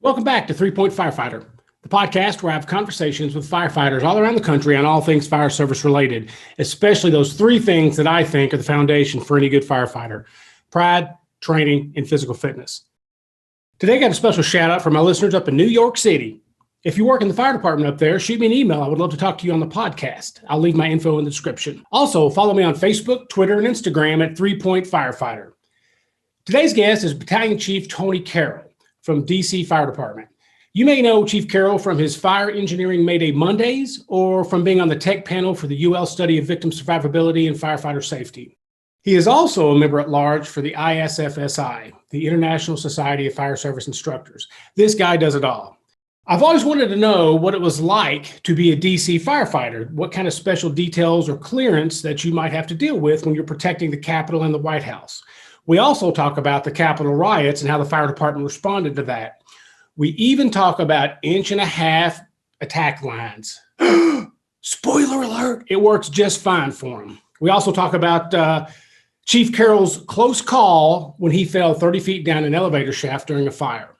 Welcome back to 3 Point Firefighter, the podcast where I have conversations with firefighters all around the country on all things fire service related, especially those three things that I think are the foundation for any good firefighter: pride, training, and physical fitness. Today, I got a special shout out for my listeners up in New York City. If you work in the fire department up there, shoot me an email. I would love to talk to you on the podcast. I'll leave my info in the description. Also, follow me on Facebook, Twitter, and Instagram at 3 Point Firefighter. Today's guest is Battalion Chief Tony Carroll from DC Fire Department. You may know Chief Carroll from his Fire Engineering Mayday Mondays or from being on the tech panel for the UL study of victim survivability and firefighter safety. He is also a member at large for the ISFSI, the International Society of Fire Service Instructors. This guy does it all. I've always wanted to know what it was like to be a DC firefighter, what kind of special details or clearance that you might have to deal with when you're protecting the Capitol and the White House. We also talk about the Capitol riots and how the fire department responded to that. We even talk about 1.5-inch attack lines. Spoiler alert, it works just fine for him. We also talk about Chief Carroll's close call when he fell 30 feet down an elevator shaft during a fire.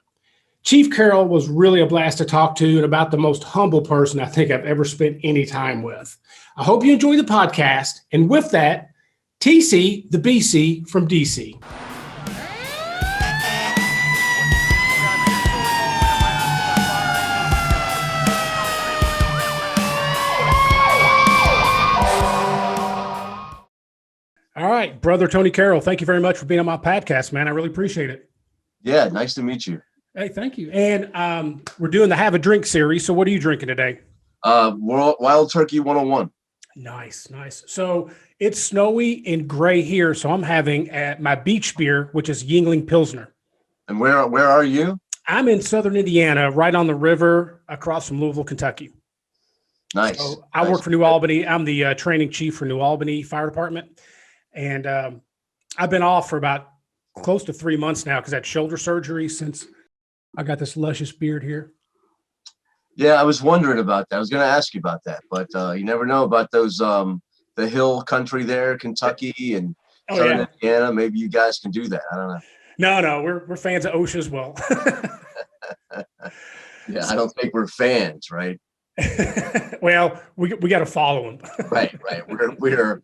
Chief Carroll was really a blast to talk to and about the most humble person I think I've ever spent any time with. I hope you enjoy the podcast. And with that, TC, the BC from DC. All right, brother Tony Carroll, thank you very much for being on my podcast, man. I really appreciate it. Yeah, nice to meet you. Hey, thank you. And we're doing the Have a Drink series. So what are you drinking today? Wild Turkey 101. Nice. So it's snowy and gray here. So I'm having my beach beer, which is Yuengling Pilsner. And where are you? I'm in Southern Indiana, right on the river across from Louisville, Kentucky. Nice. So I work for New Albany. I'm the training chief for New Albany Fire Department. And I've been off for about close to 3 months now because I had shoulder surgery since I got this luscious beard here. Yeah, I was wondering about that. I was going to ask you about that, but you never know about those the hill country there, Kentucky and Southern Indiana. Maybe you guys can do that. I don't know. No, we're fans of OSHA as well. Yeah, I don't think we're fans, right? Well, we got to follow them. Right. We're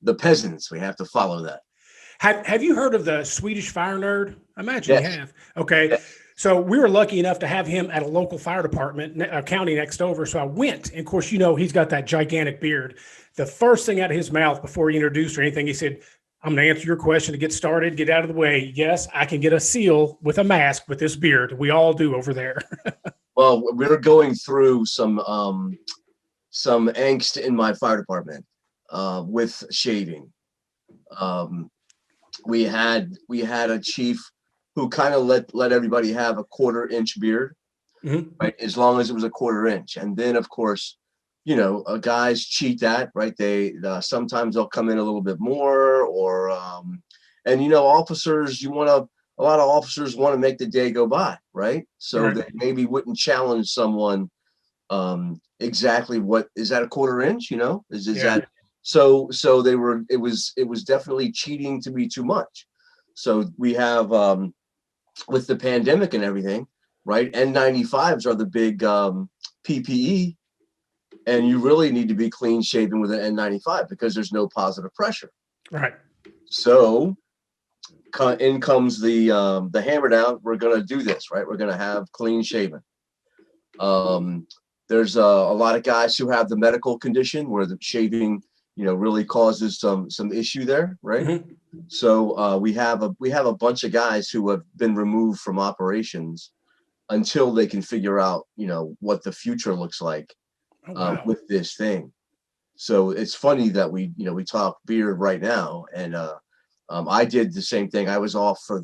the peasants. We have to follow that. Have you heard of the Swedish fire nerd? I imagine Yes. you have. Okay. Yes. So we were lucky enough to have him at a local fire department, a county next over. So I went, and of course, he's got that gigantic beard. The first thing out of his mouth before he introduced or anything, he said, "I'm going to answer your question to get started, get out of the way. Yes, I can get a SEAL with a mask with this beard. We all do over there." Well, we're going through some angst in my fire department with shaving. We had a chief who kind of let everybody have a 1/4-inch beard, right? As long as it was a 1/4 inch. And then, of course, guys cheat that, right? They sometimes they'll come in a little bit more, or officers, a lot of officers want to make the day go by, right? So Right. they maybe wouldn't challenge someone exactly what is that, a 1/4 inch, is that. So it was definitely cheating to be too much. So we have with the pandemic and everything, right? N95s are the big PPE, and you really need to be clean shaven with an N95 because there's no positive pressure. Right. So in comes the hammer down. We're gonna do this, right? We're gonna have clean shaven. There's a lot of guys who have the medical condition where the shaving really causes some issue there, right? Mm-hmm. So we have a bunch of guys who have been removed from operations until they can figure out what the future looks like with this thing. So it's funny that we talk beard right now, and I did the same thing. I was off for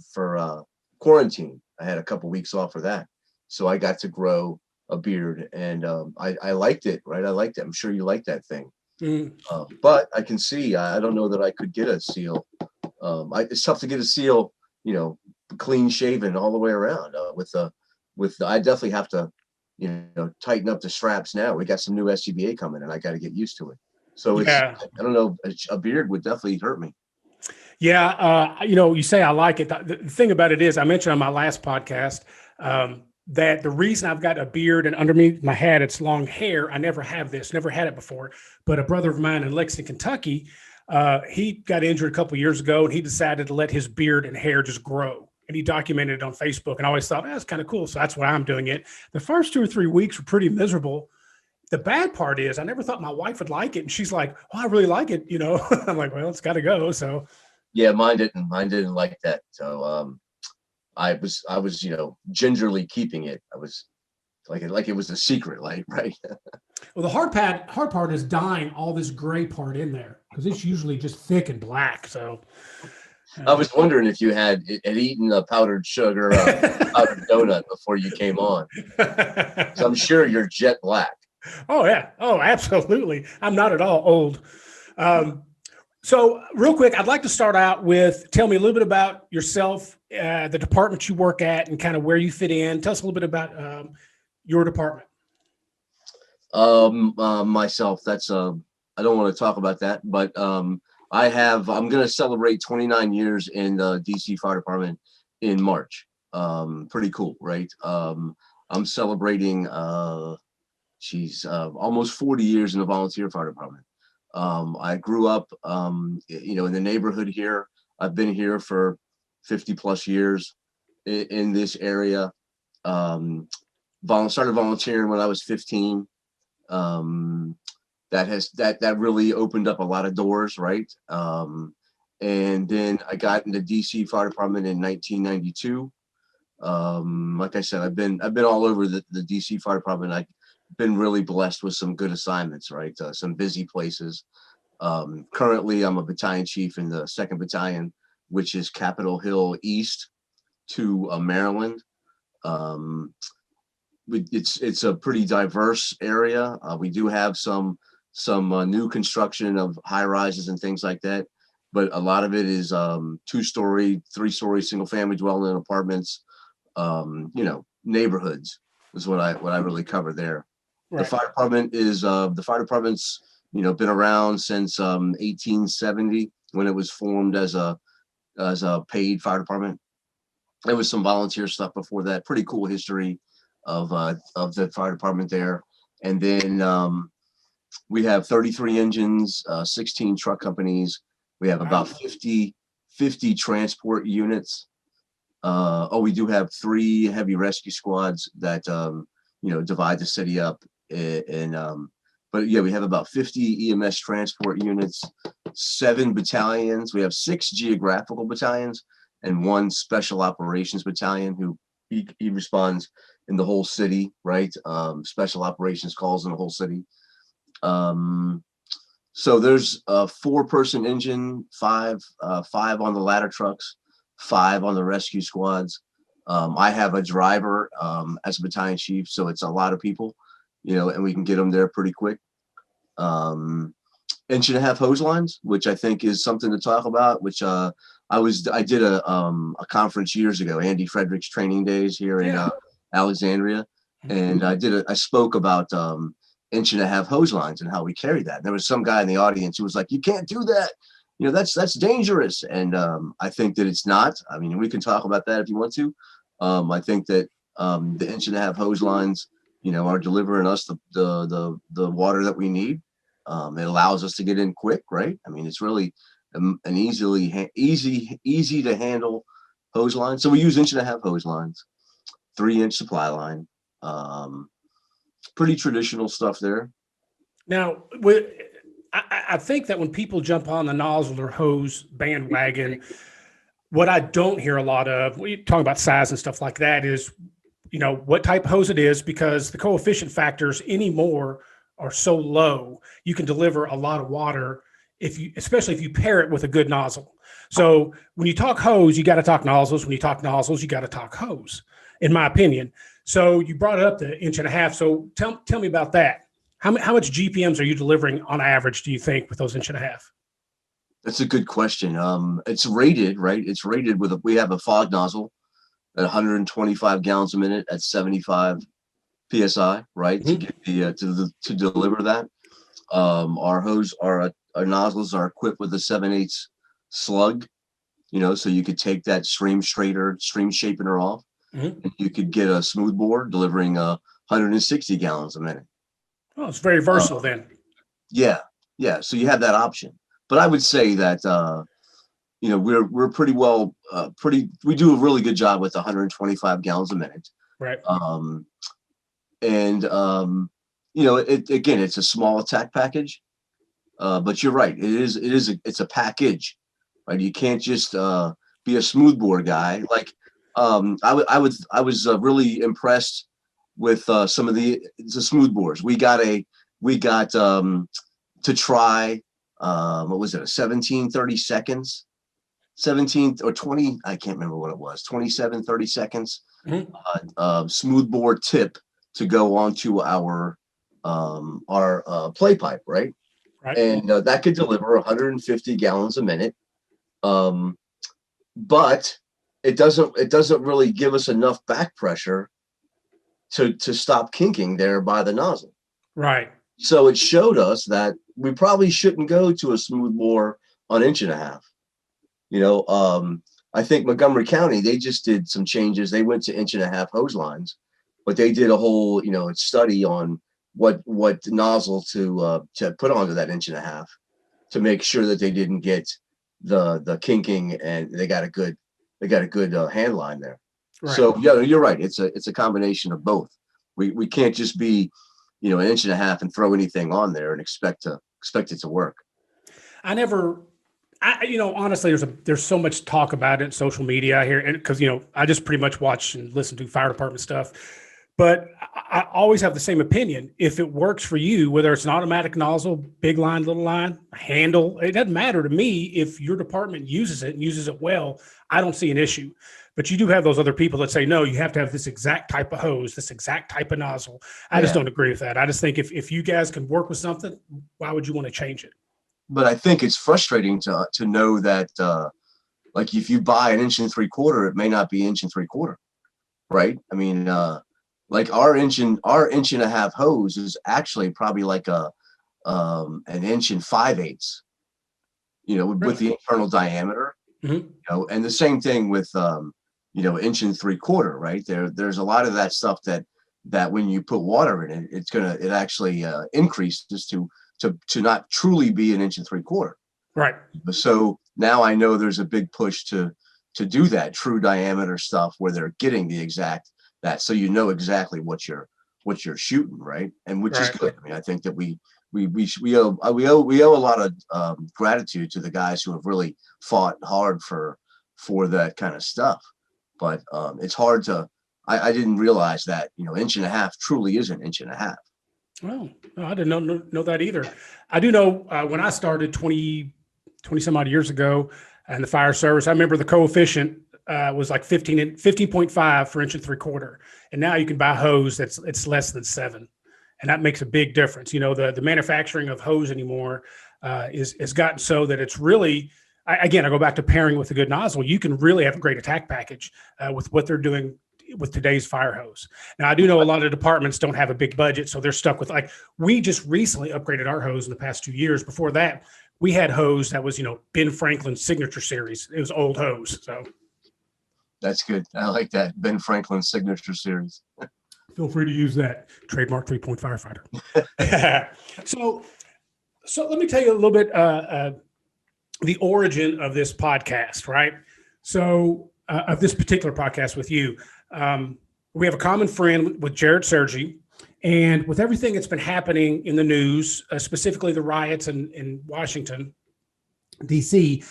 quarantine. I had a couple weeks off for that, so I got to grow a beard, and I liked it, right? I liked it. I'm sure you like that thing. But I can see, I don't know that I could get a SEAL. It's tough to get a SEAL, clean shaven all the way around. I definitely have to, tighten up the straps now. We got some new SCBA coming, and I got to get used to it. So I don't know, a beard would definitely hurt me. Yeah. You say I like it. The thing about it is, I mentioned on my last podcast, that the reason I've got a beard and underneath my hat, it's long hair. I never have this, never had it before. But a brother of mine in Lexington, Kentucky, he got injured a couple of years ago, and he decided to let his beard and hair just grow. And he documented it on Facebook, and I always thought, that's kind of cool. So that's why I'm doing it. The first 2 or 3 weeks were pretty miserable. The bad part is I never thought my wife would like it. And she's like, oh, I really like it. I'm like, well, it's got to go. So yeah, mine didn't like that. So, I was, gingerly keeping it. I was like it was a secret, like, right. well, the hard part is dyeing all this gray part in there, because it's usually just thick and black. So I was wondering if you had eaten a powdered sugar, powdered donut before you came on. So I'm sure you're jet black. Oh yeah. Oh, absolutely. I'm not at all old. So real quick, I'd like to start out with, tell me a little bit about yourself, the department you work at, and kind of where you fit in. Tell us a little bit about your department. Myself, that's I don't want to talk about that, but I'm going to celebrate 29 years in the DC Fire Department in March. Pretty cool, right? I'm celebrating almost 40 years in the volunteer fire department. I grew up in the neighborhood here. I've been here for 50 plus years in this area. Started volunteering when I was 15. That really opened up a lot of doors, right? And then I got into DC Fire Department in 1992. Like I said, I've been all over the DC Fire Department. I've been really blessed with some good assignments, right? Some busy places. Currently, I'm a battalion chief in the 2nd Battalion, which is Capitol Hill East to Maryland. It's a pretty diverse area. We do have some new construction of high rises and things like that, but a lot of it is 2-story, 3-story single family dwelling apartments. Neighborhoods is what I really cover there. Right. The fire department is the fire department's been around since 1870, when it was formed as a paid fire department. There was some volunteer stuff before that. Pretty cool history of the fire department there. And then we have 33 engines, 16 truck companies. We have about 50 transport units. We do have 3 heavy rescue squads that divide the city up. But yeah, we have about 50 EMS transport units, 7 battalions. We have 6 geographical battalions and 1 special operations battalion who he responds in the whole city, right? Special operations calls in the whole city. So there's a 4-person engine, 5 on the ladder trucks, 5 on the rescue squads. I have a driver as a battalion chief, so it's a lot of people, and we can get them there pretty quick. 1.5 inch hose lines, which I think is something to talk about, which I did a conference years ago, Andy Frederick's training days here in Alexandria. And I spoke about 1.5 inch hose lines and how we carry that. And there was some guy in the audience who was like, you can't do that. That's dangerous. And I think that it's not. I mean, we can talk about that if you want to. I think that the 1.5 inch hose lines, are delivering us the water that we need. It allows us to get in quick, right? I mean, it's really an easy to handle hose line. So we use 1.5 inch hose lines, 3-inch supply line. Pretty traditional stuff there. Now, I think that when people jump on the nozzle or hose bandwagon, what I don't hear a lot of, we talk about size and stuff like that, is what type of hose it is, because the coefficient factors anymore are so low, you can deliver a lot of water especially if you pair it with a good nozzle. So when you talk hose, you got to talk nozzles. When you talk nozzles, you got to talk hose, in my opinion. So you brought up the 1.5 inch. So tell me about that. How much GPMs are you delivering on average, do you think, with those 1.5 inch? That's a good question. It's rated, right? It's rated we have a fog nozzle at 125 gallons a minute at 75 PSI, right? Mm-hmm. To deliver that. Our nozzles are equipped with a 7/8 slug, so you could take that stream shapener off. And you could get a smoothbore delivering 160 gallons a minute. Oh, it's very versatile then. Yeah. So you have that option. But I would say that we're pretty well we do a really good job with 125 gallons a minute. Right. It's a small attack package. But you're right. It's a package, right? You can't just be a smoothbore guy. Like I was really impressed with some of the smoothbores. We got to try what was it, a 17-30 seconds, 17 or 20, I can't remember what it was, 27-30 seconds smoothbore tip to go onto our play pipe, right? And that could deliver 150 gallons a minute, but it doesn't really give us enough back pressure to stop kinking there by the nozzle. Right. So it showed us that we probably shouldn't go to a smoothbore on 1.5 inches. I think Montgomery County, they just did some changes. They went to 1.5 inch hose lines, but they did a whole study on what nozzle to put onto that 1.5 inches to make sure that they didn't get the kinking, and they got a good hand line there. Right. So yeah, you're right. It's a combination of both. We can't just be 1.5 inches and throw anything on there and expect it to work. Honestly, there's so much talk about it in social media here, and because I just pretty much watch and listen to fire department stuff. But I always have the same opinion. If it works for you, whether it's an automatic nozzle, big line, little line, handle, it doesn't matter to me. If your department uses it well, I don't see an issue. But you do have those other people that say, no, you have to have this exact type of hose, this exact type of nozzle. I just don't agree with that. I just think if you guys can work with something, why would you want to change it? But I think it's frustrating to know that, like if you buy 1.75 inches, it may not be 1.75 inches, right? I mean, like our 1.5 inch hose is actually probably like an 1 5/8 inches, with the internal diameter. Mm-hmm. And the same thing with 1 3/4 inches, right? There's a lot of that stuff that when you put water in it, it actually increases to not truly be 1 3/4 inches. Right. So now I know there's a big push to do that true diameter stuff where they're getting the exact that, so exactly what you're shooting, right? And which is good. I mean, I think that we owe a lot of gratitude to the guys who have really fought hard for that kind of stuff. But it's hard to. I didn't realize that 1.5 inches truly is 1.5 inches. Oh, no, I didn't know that either. I do know when I started 20 some odd years ago in the fire service, I remember the coefficient was like 15.5 for 1 3/4 inches. And now you can buy hose it's less than 7. And that makes a big difference. The manufacturing of hose anymore is gotten so that it's really, I go back to pairing with a good nozzle. You can really have a great attack package with what they're doing with today's fire hose. Now, I do know a lot of departments don't have a big budget, so they're stuck with, like, we just recently upgraded our hose in the past 2 years. Before that, we had hose that was, Ben Franklin's signature series. It was old hose. So that's good. I like that. Ben Franklin's signature series. Feel free to use that. Trademark 3-point firefighter. So let me tell you a little bit the origin of this podcast, right? So of this particular podcast with you. We have a common friend with Jared Sergi, and with everything that's been happening in the news, specifically the riots in Washington, D.C.,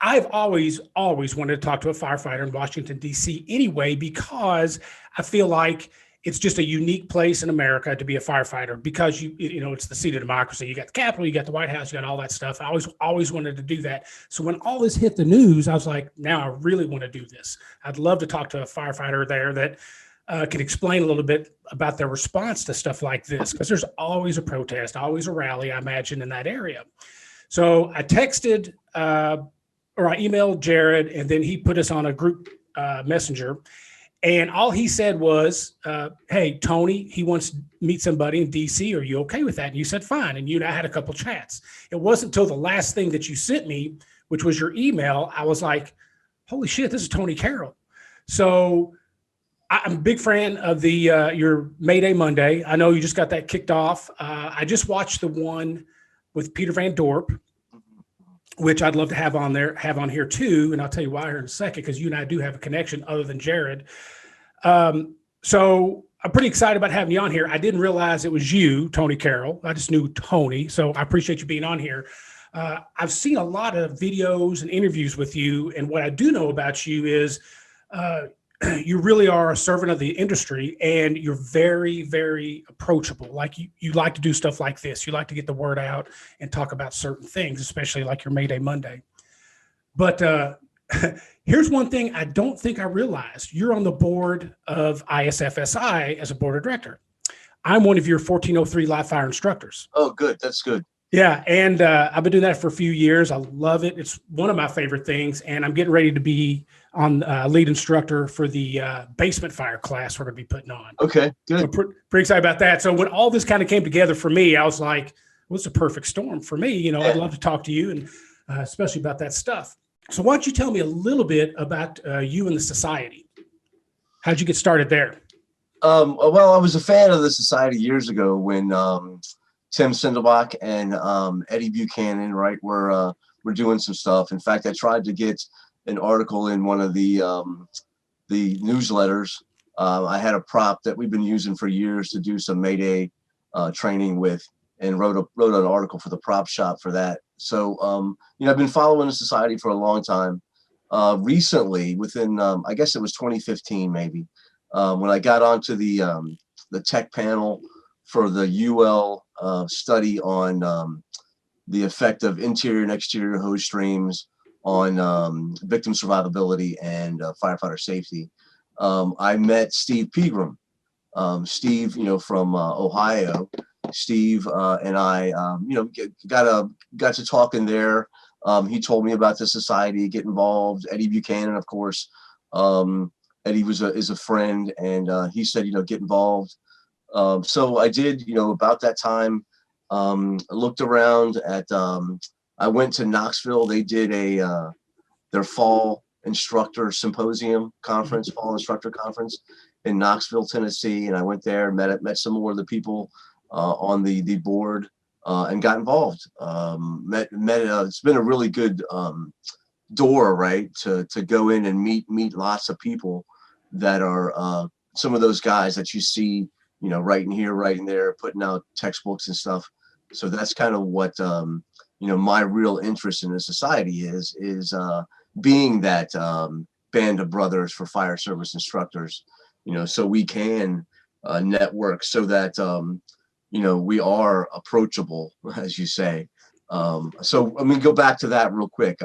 I've always wanted to talk to a firefighter in Washington, D.C. anyway, because I feel like it's just a unique place in America to be a firefighter because it's the seat of democracy. You got the Capitol, you got the White House, you got all that stuff. I always wanted to do that. So when all this hit the news, I was like, now I really want to do this. I'd love to talk to a firefighter there that can explain a little bit about their response to stuff like this, because there's always a protest, always a rally, I imagine, in that area. So I texted or I emailed Jared, and then he put us on a group messenger. And all he said was, hey, Tony, he wants to meet somebody in D.C. Are you okay with that? And you said, fine. And you and I had a couple chats. It wasn't until the last thing that you sent me, which was your email, I was like, holy shit, this is Tony Carroll. So I'm a big fan of the your May Day Monday. I know you just got that kicked off. I just watched the one with Peter Van Dorp, which I'd love to have on here too. And I'll tell you why here in a second, because you and I do have a connection other than Jared. So I'm pretty excited about having you on here. I didn't realize it was you, Tony Carroll. I just knew Tony. So I appreciate you being on here. I've seen a lot of videos and interviews with you. And what I do know about you is you really are a servant of the industry, and you're very, very approachable. Like you like to do stuff like this. You like to get the word out and talk about certain things, especially like your May Day Monday. But here's one thing I don't think I realized. You're on the board of ISFSI as a board of director. I'm one of your 1403 live fire instructors. Oh, good. That's good. Yeah. And I've been doing that for a few years. I love it. It's one of my favorite things. And I'm getting ready to be on lead instructor for the basement fire class we're going to be putting on. Okay, good. So pretty excited about that. So when all this kind of came together for me, I was like, well, it's a perfect storm for me. You know, I'd love to talk to you, and especially about that stuff. So why don't you tell me a little bit about you and the society? How'd you get started there? Well, I was a fan of the society years ago when Tim Sindelbach and Eddie Buchanan, right, were doing some stuff. In fact, I tried to get an article in one of the newsletters. I had a prop that we've been using for years to do some Mayday training with, and wrote an article for the prop shop for that. So, you know, I've been following the society for a long time. Recently, within, I guess it was 2015, maybe, when I got onto the tech panel for the UL study on the effect of interior and exterior hose streams on victim survivability and firefighter safety. I met Steve Pegram. Steve, you know, from Ohio. Steve and I, you know, got to talking there. He told me about the society, get involved. Eddie Buchanan, of course. Eddie is a friend, and he said, you know, get involved. So I did. You know, about that time, I looked around at. I went to Knoxville. They did their fall instructor symposium conference, fall instructor conference in Knoxville, Tennessee, and I went there, met some more of the people on the board, and got involved. It's been a really good door, right, to go in and meet lots of people that are some of those guys that you see, you know, writing here, writing there, putting out textbooks and stuff. So that's kind of what you know, my real interest in the society is being that band of brothers for fire service instructors, you know, so we can network, so that you know, we are approachable, as you say. So let me go back to that real quick.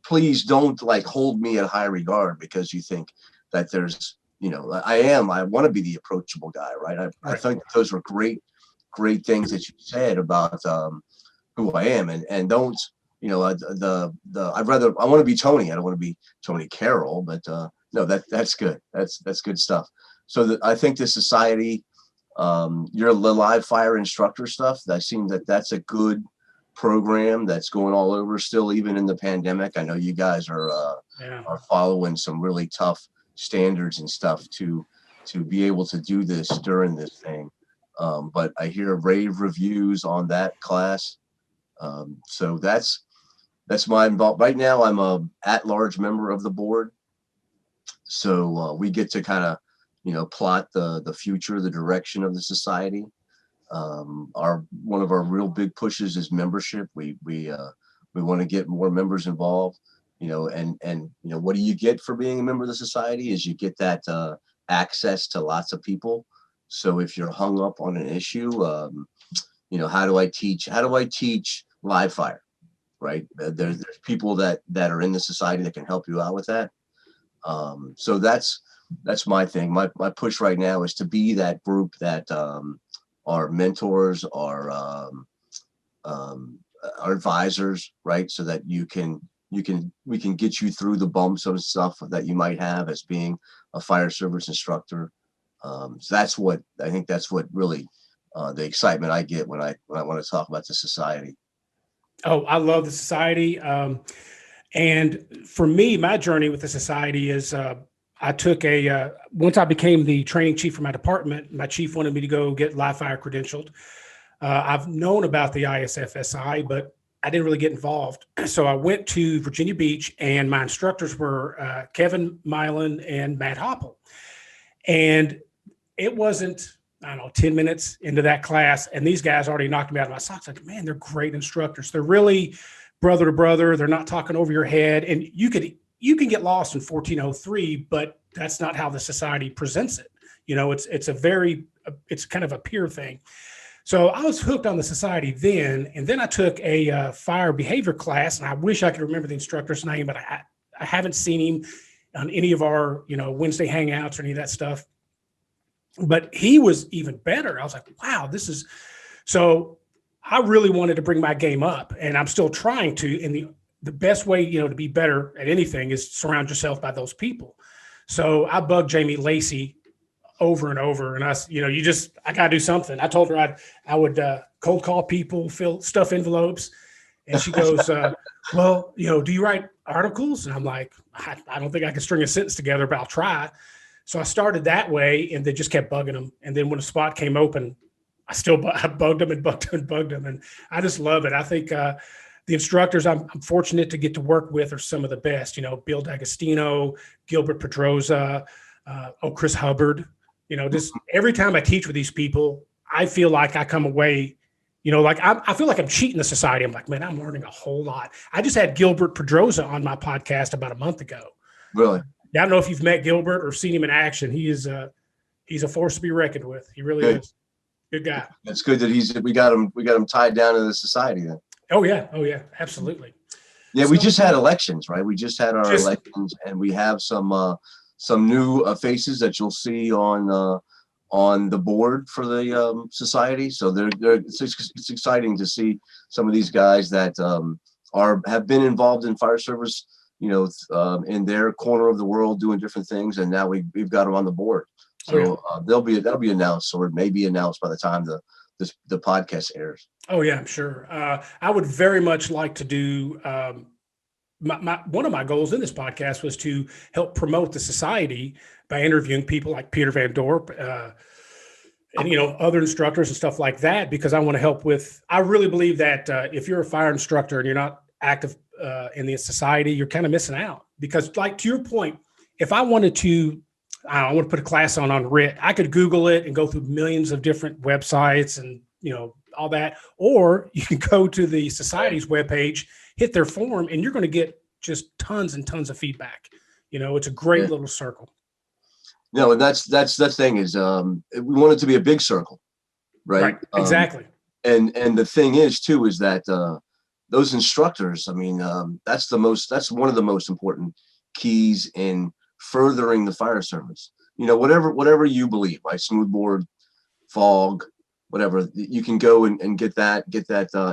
Please don't like hold me at high regard because you think that there's, you know, I want to be the approachable guy, right? I think those were great things that you said about who I am, and don't, you know, I want to be Tony. I don't want to be Tony Carroll, but no, that's good. That's good stuff. So I think the society, your live fire instructor stuff, that seems that's a good program that's going all over still, even in the pandemic. I know you guys are following some really tough standards and stuff to be able to do this during this thing. But I hear rave reviews on that class. So that's my involvement. Right now, I'm a at-large member of the board. So we get to kind of, you know, plot the future, the direction of the society. One of our real big pushes is membership. We want to get more members involved, you know, and you know, what do you get for being a member of the society is you get that access to lots of people. So if you're hung up on an issue, you know, how do I teach live fire, right? There's people that are in the society that can help you out with that. So that's my thing. My push right now is to be that group that are mentors, are advisors, right? So that we can get you through the bumps of stuff that you might have as being a fire service instructor. So that's what I think. That's what really the excitement I get when I want to talk about the society. Oh, I love the society. And for me, my journey with the society is I took once I became the training chief for my department, my chief wanted me to go get live fire credentialed. I've known about the ISFSI, but I didn't really get involved. So I went to Virginia Beach, and my instructors were Kevin Milan and Matt Hopple. And it wasn't, I don't know, 10 minutes into that class, and these guys already knocked me out of my socks. Like, man, they're great instructors. They're really brother to brother. They're not talking over your head. And you can get lost in 1403, but that's not how the society presents it. It's kind of a peer thing. So I was hooked on the society then, and then I took a fire behavior class, and I wish I could remember the instructor's name, but I haven't seen him on any of our, Wednesday hangouts or any of that stuff. But he was even better. I was like, wow, so I really wanted to bring my game up, and I'm still trying to. And the best way, to be better at anything is surround yourself by those people. So I bugged Jamie Lacey over and over, and I got to do something. I told her I would cold call people, stuff envelopes, and she goes, well, do you write articles? And I'm like, I don't think I can string a sentence together, but I'll try. So I started that way, and they just kept bugging them. And then when a spot came open, I bugged them and bugged them and bugged them. And I just love it. I think the instructors I'm fortunate to get to work with are some of the best, Bill D'Agostino, Gilbert Pedroza, Chris Hubbard. Just every time I teach with these people, I feel like I come away, I feel like I'm cheating the society. I'm like, man, I'm learning a whole lot. I just had Gilbert Pedroza on my podcast about a month ago. Really? I don't know if you've met Gilbert or seen him in action. He's a force to be reckoned with. He really is. Good guy. It's good that we got him tied down to the society then. Oh yeah, absolutely. Yeah, we just had elections, right? We just had our elections, and we have some new faces that you'll see on the board for the society. So it's exciting to see some of these guys that have been involved in fire service, in their corner of the world doing different things, and now we've got them on the board. So that'll be announced, or it may be announced by the time the podcast airs. Oh yeah, I'm sure. I would very much like to do. One of my goals in this podcast was to help promote the society by interviewing people like Peter Van Dorp, and other instructors and stuff like that, because I want to help with. I really believe that if you're a fire instructor and you're not active in the society, you're kind of missing out. Because, like to your point, if I wanted to. I want to put a class on RIT. I could Google it and go through millions of different websites and, all that. Or you can go to the society's webpage, hit their form, and you're going to get just tons and tons of feedback. It's a great little circle. No, and that's the thing is we want it to be a big circle, right? Exactly. And the thing is too is that those instructors, that's one of the most important keys in furthering the fire service. Whatever you believe, right? Smoothbore, fog, whatever, you can go and get that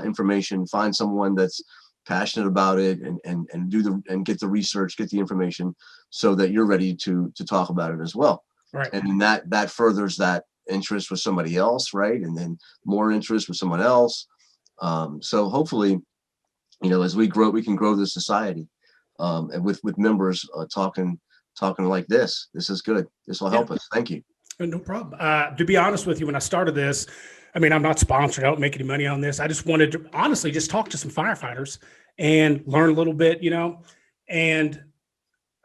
information, find someone that's passionate about it, and get the research, get the information, so that you're ready to talk about it as well. Right. And then that furthers that interest with somebody else, right? And then more interest with someone else. So hopefully, as we grow, we can grow the society, and with members talking like this. This is good. This will help us. Thank you. No problem. To be honest with you, when I started this, I'm not sponsored. I don't make any money on this. I just wanted to honestly just talk to some firefighters and learn a little bit, and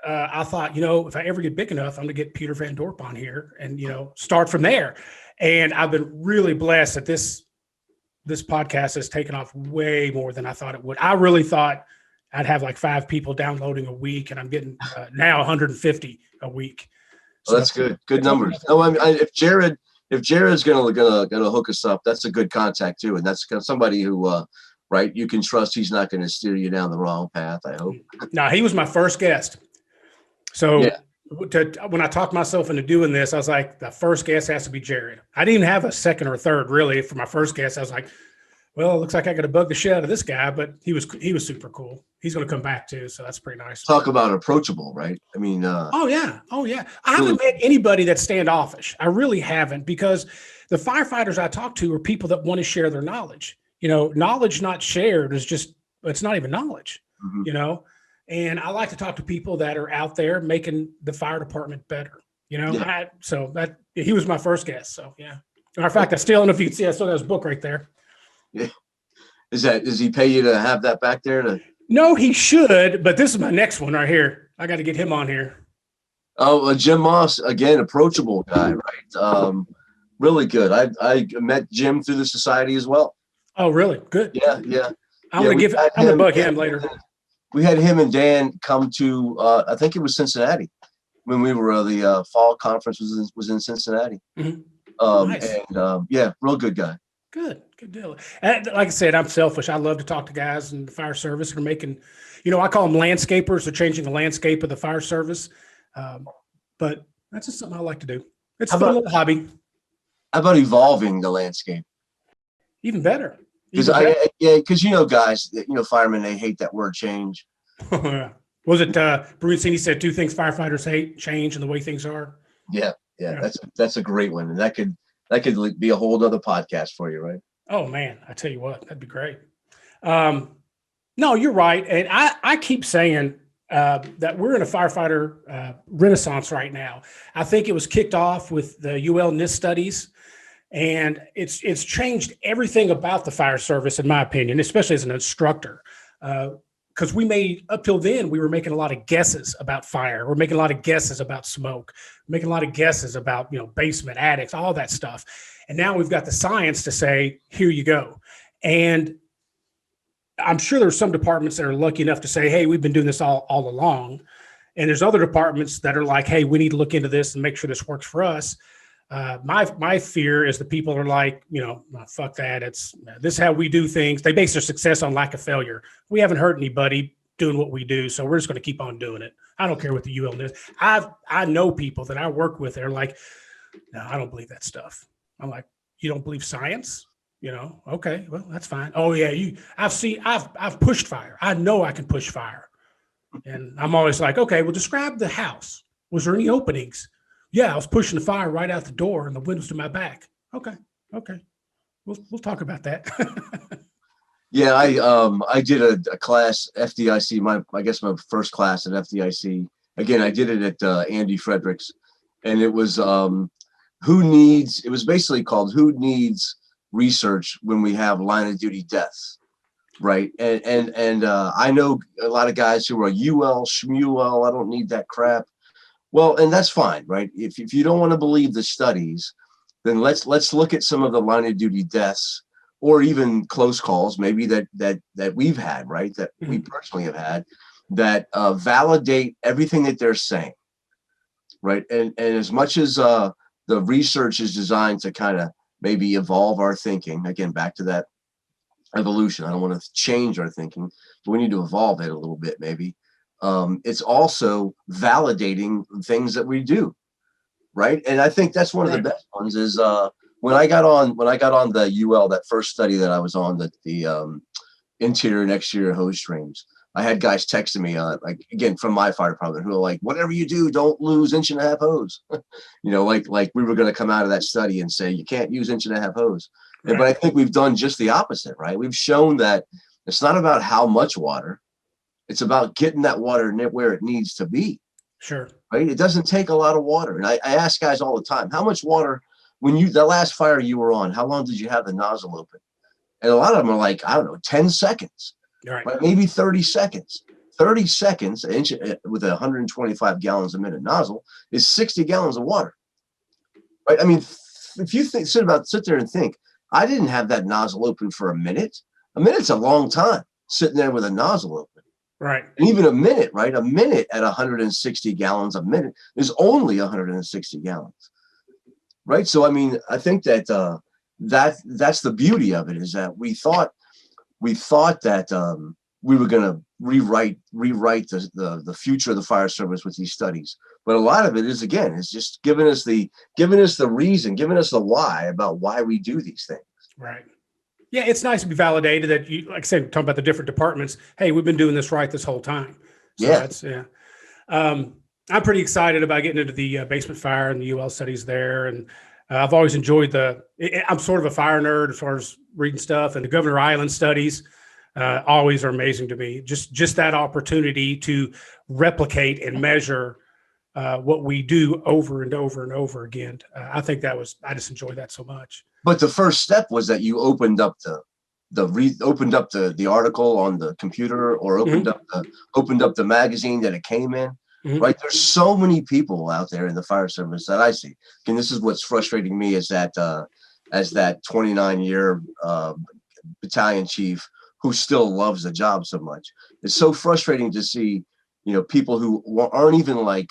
I thought, if I ever get big enough, I'm going to get Peter Van Dorp on here and, start from there. And I've been really blessed that this podcast has taken off way more than I thought it would. I really thought I'd have like 5 people downloading a week, and I'm getting now 150 a week. So that's good. Good numbers. Oh, if Jared's gonna hook us up, that's a good contact too, and that's somebody who, right, you can trust. He's not going to steer you down the wrong path, I hope. No, he was my first guest. So when I talked myself into doing this, I was like, the first guest has to be Jared. I didn't even have a second or third really for my first guest. I was like, well, it looks like I got to bug the shit out of this guy, but he was super cool. He's going to come back too, so that's pretty nice. Talk about approachable, right? Oh yeah. I haven't met anybody that's standoffish. I really haven't, because the firefighters I talk to are people that want to share their knowledge. Knowledge not shared is it's not even knowledge. Mm-hmm. And I like to talk to people that are out there making the fire department better. You know, Yeah. so that he was my first guest. So yeah. Matter of fact, I still don't know if you can see, I still got his book right there. Yeah. Does he pay you to have that back there? No, he should, but this is my next one right here. I got to get him on here. Oh, Jim Moss, again, approachable guy, right? Really good. I met Jim through the society as well. Oh, really? Good. Yeah, yeah. I'm gonna bug him later. We had him and Dan come to I think it was Cincinnati when we were the fall conference was in Cincinnati. Mm-hmm. Nice. And yeah, real good guy. Good deal. And like I said, I'm selfish. I love to talk to guys in the fire service who are making, I call them landscapers. They're changing the landscape of the fire service. But that's just something I like to do. It's a fun little hobby. How about evolving the landscape? Even better. Because guys, firemen, they hate that word change. Was it Brucini said 2 things firefighters hate: change and the way things are? Yeah. That's a great one, and that could be a whole other podcast for you, right? Oh man, I tell you what, that'd be great. No, you're right, and I keep saying that we're in a firefighter renaissance right now. I think it was kicked off with the UL NIST studies, and it's changed everything about the fire service, in my opinion, especially as an instructor. Because up till then, we were making a lot of guesses about fire. We're making a lot of guesses about smoke, making a lot of guesses about, basement, attics, all that stuff. And now we've got the science to say, here you go. And I'm sure there's some departments that are lucky enough to say, hey, we've been doing this all along. And there's other departments that are like, hey, we need to look into this and make sure this works for us. My fear is the people are like, fuck that. This is how we do things. They base their success on lack of failure. We haven't hurt anybody doing what we do, so we're just going to keep on doing it. I don't care what the UL is. I know people that I work with. They're like, no, I don't believe that stuff. I'm like, you don't believe science? Okay, well, that's fine. Oh yeah, I've pushed fire. I know I can push fire. And I'm always like, okay, well, describe the house. Was there any openings? Yeah, I was pushing the fire right out the door and the windows to my back. Okay. We'll talk about that. Yeah, I did a class, FDIC, I guess my first class at FDIC. Again, I did it at Andy Fredericks, and it was it was basically called Who Needs Research When We Have Line of Duty Deaths, right? And I know a lot of guys who are UL, Shmuel, I don't need that crap. Well, and that's fine, right? If you don't want to believe the studies, then let's look at some of the line of duty deaths or even close calls, maybe that we've had, right? That we personally have had that validate everything that they're saying, right? And as much as the research is designed to kind of maybe evolve our thinking, again, back to that evolution. I don't want to change our thinking, but we need to evolve it a little bit, maybe. It's also validating things that we do, right? And I think that's one of the best ones is when I got on the UL, that first study that I was on, the interior and exterior hose streams. I had guys texting me like, again, from my fire department who are like, whatever you do, don't lose 1.5 inch hose. Like we were going to come out of that study and say you can't use 1.5 inch hose. Right. But I think we've done just the opposite, right? We've shown that it's not about how much water. It's about getting that water where it needs to be. Sure. Right. It doesn't take a lot of water. And I ask guys all the time, how much water, the last fire you were on, how long did you have the nozzle open? And a lot of them are like, I don't know, 10 seconds, right? Maybe 30 seconds. 30 seconds with 125 gallons a minute nozzle is 60 gallons of water. Right. I mean, if you sit there and think, I didn't have that nozzle open for a minute. A minute's a long time sitting there with a nozzle open. Right. And even a minute, right? A minute at 160 gallons a minute is only 160 gallons. Right. So, I mean, I think that that's the beauty of it, is that we thought that we were going to rewrite the future of the fire service with these studies. But a lot of it is, again, is just giving us the reason, giving us the why about why we do these things. Right. Yeah, it's nice to be validated that you, like I said, talking about the different departments. Hey, we've been doing this right this whole time. So I'm pretty excited about getting into the basement fire and the UL studies there. And I've always enjoyed I'm sort of a fire nerd as far as reading stuff and the Governor Island studies. always are amazing to me. Just that opportunity to replicate and measure what we do over and over and over again. I think I just enjoy that so much. But the first step was that you opened up the article on the computer, or opened up the magazine that it came in. Right. There's so many people out there in the fire service that I see. And this is what's frustrating me, is that as that 29-year battalion chief who still loves the job so much. It's so frustrating to see, people who aren't even like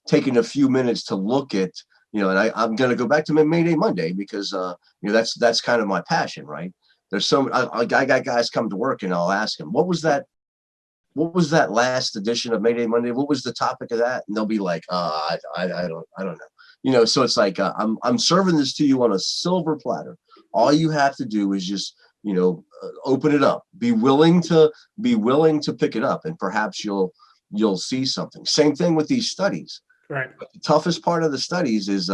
taking a few minutes to look at, and I'm going to go back to Mayday Monday because, that's kind of my passion, right? There's I got guys come to work and I'll ask them, what was that last edition of Mayday Monday? What was the topic of that? And they'll be like, I don't know. So it's like, I'm serving this to you on a silver platter. All you have to do is just, open it up, be willing to pick it up, and perhaps you'll see something. Same thing with these studies. Right. But the toughest part of the studies is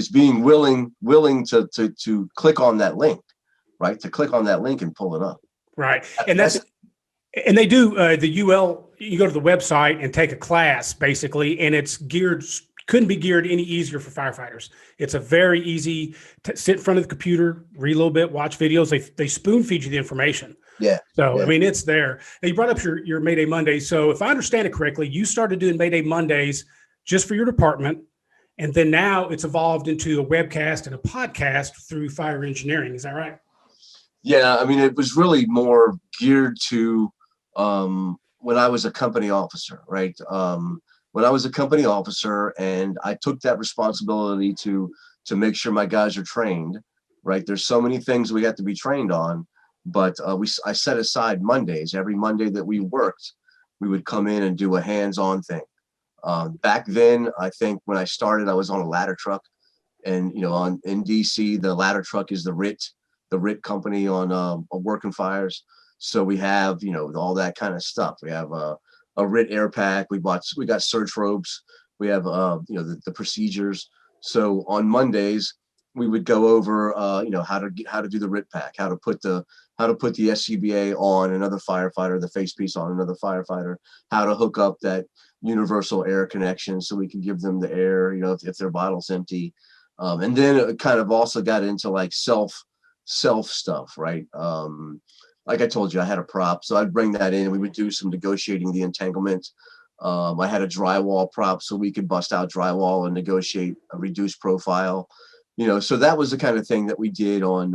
being willing to click on that link, right? To click on that link and pull it up. Right. And they do the UL, you go to the website and take a class basically, and it's couldn't be geared any easier for firefighters. It's a very easy sit in front of the computer, read a little bit, watch videos. They spoon feed you the information. Yeah. So, yeah. I mean, it's there. Now, you brought up your Mayday Mondays. So if I understand it correctly, you started doing Mayday Mondays just for your department. And then now it's evolved into a webcast and a podcast through fire engineering. Is that right? Yeah. I mean, it was really more geared to, when I was a company officer, right? When I was a company officer and I took that responsibility to make sure my guys are trained, right? There's so many things we have to be trained on, but I set aside Mondays. Every Monday that we worked, we would come in and do a hands-on thing. Back then, I think when I started, I was on a ladder truck, and in DC, the ladder truck is the RIT company on working fires. So we have, all that kind of stuff. We have a RIT air pack. We got search ropes. We have, the procedures. So on Mondays, we would go over, how to do the RIT pack, how to put the SCBA on another firefighter, the face piece on another firefighter, how to hook up that universal air connection so we can give them the air, if their bottle's empty. And then it kind of also got into like self stuff, right? Like I told you, I had a prop, so I'd bring that in and we would do some negotiating the entanglement. I had a drywall prop, so we could bust out drywall and negotiate a reduced profile. So that was the kind of thing that we did on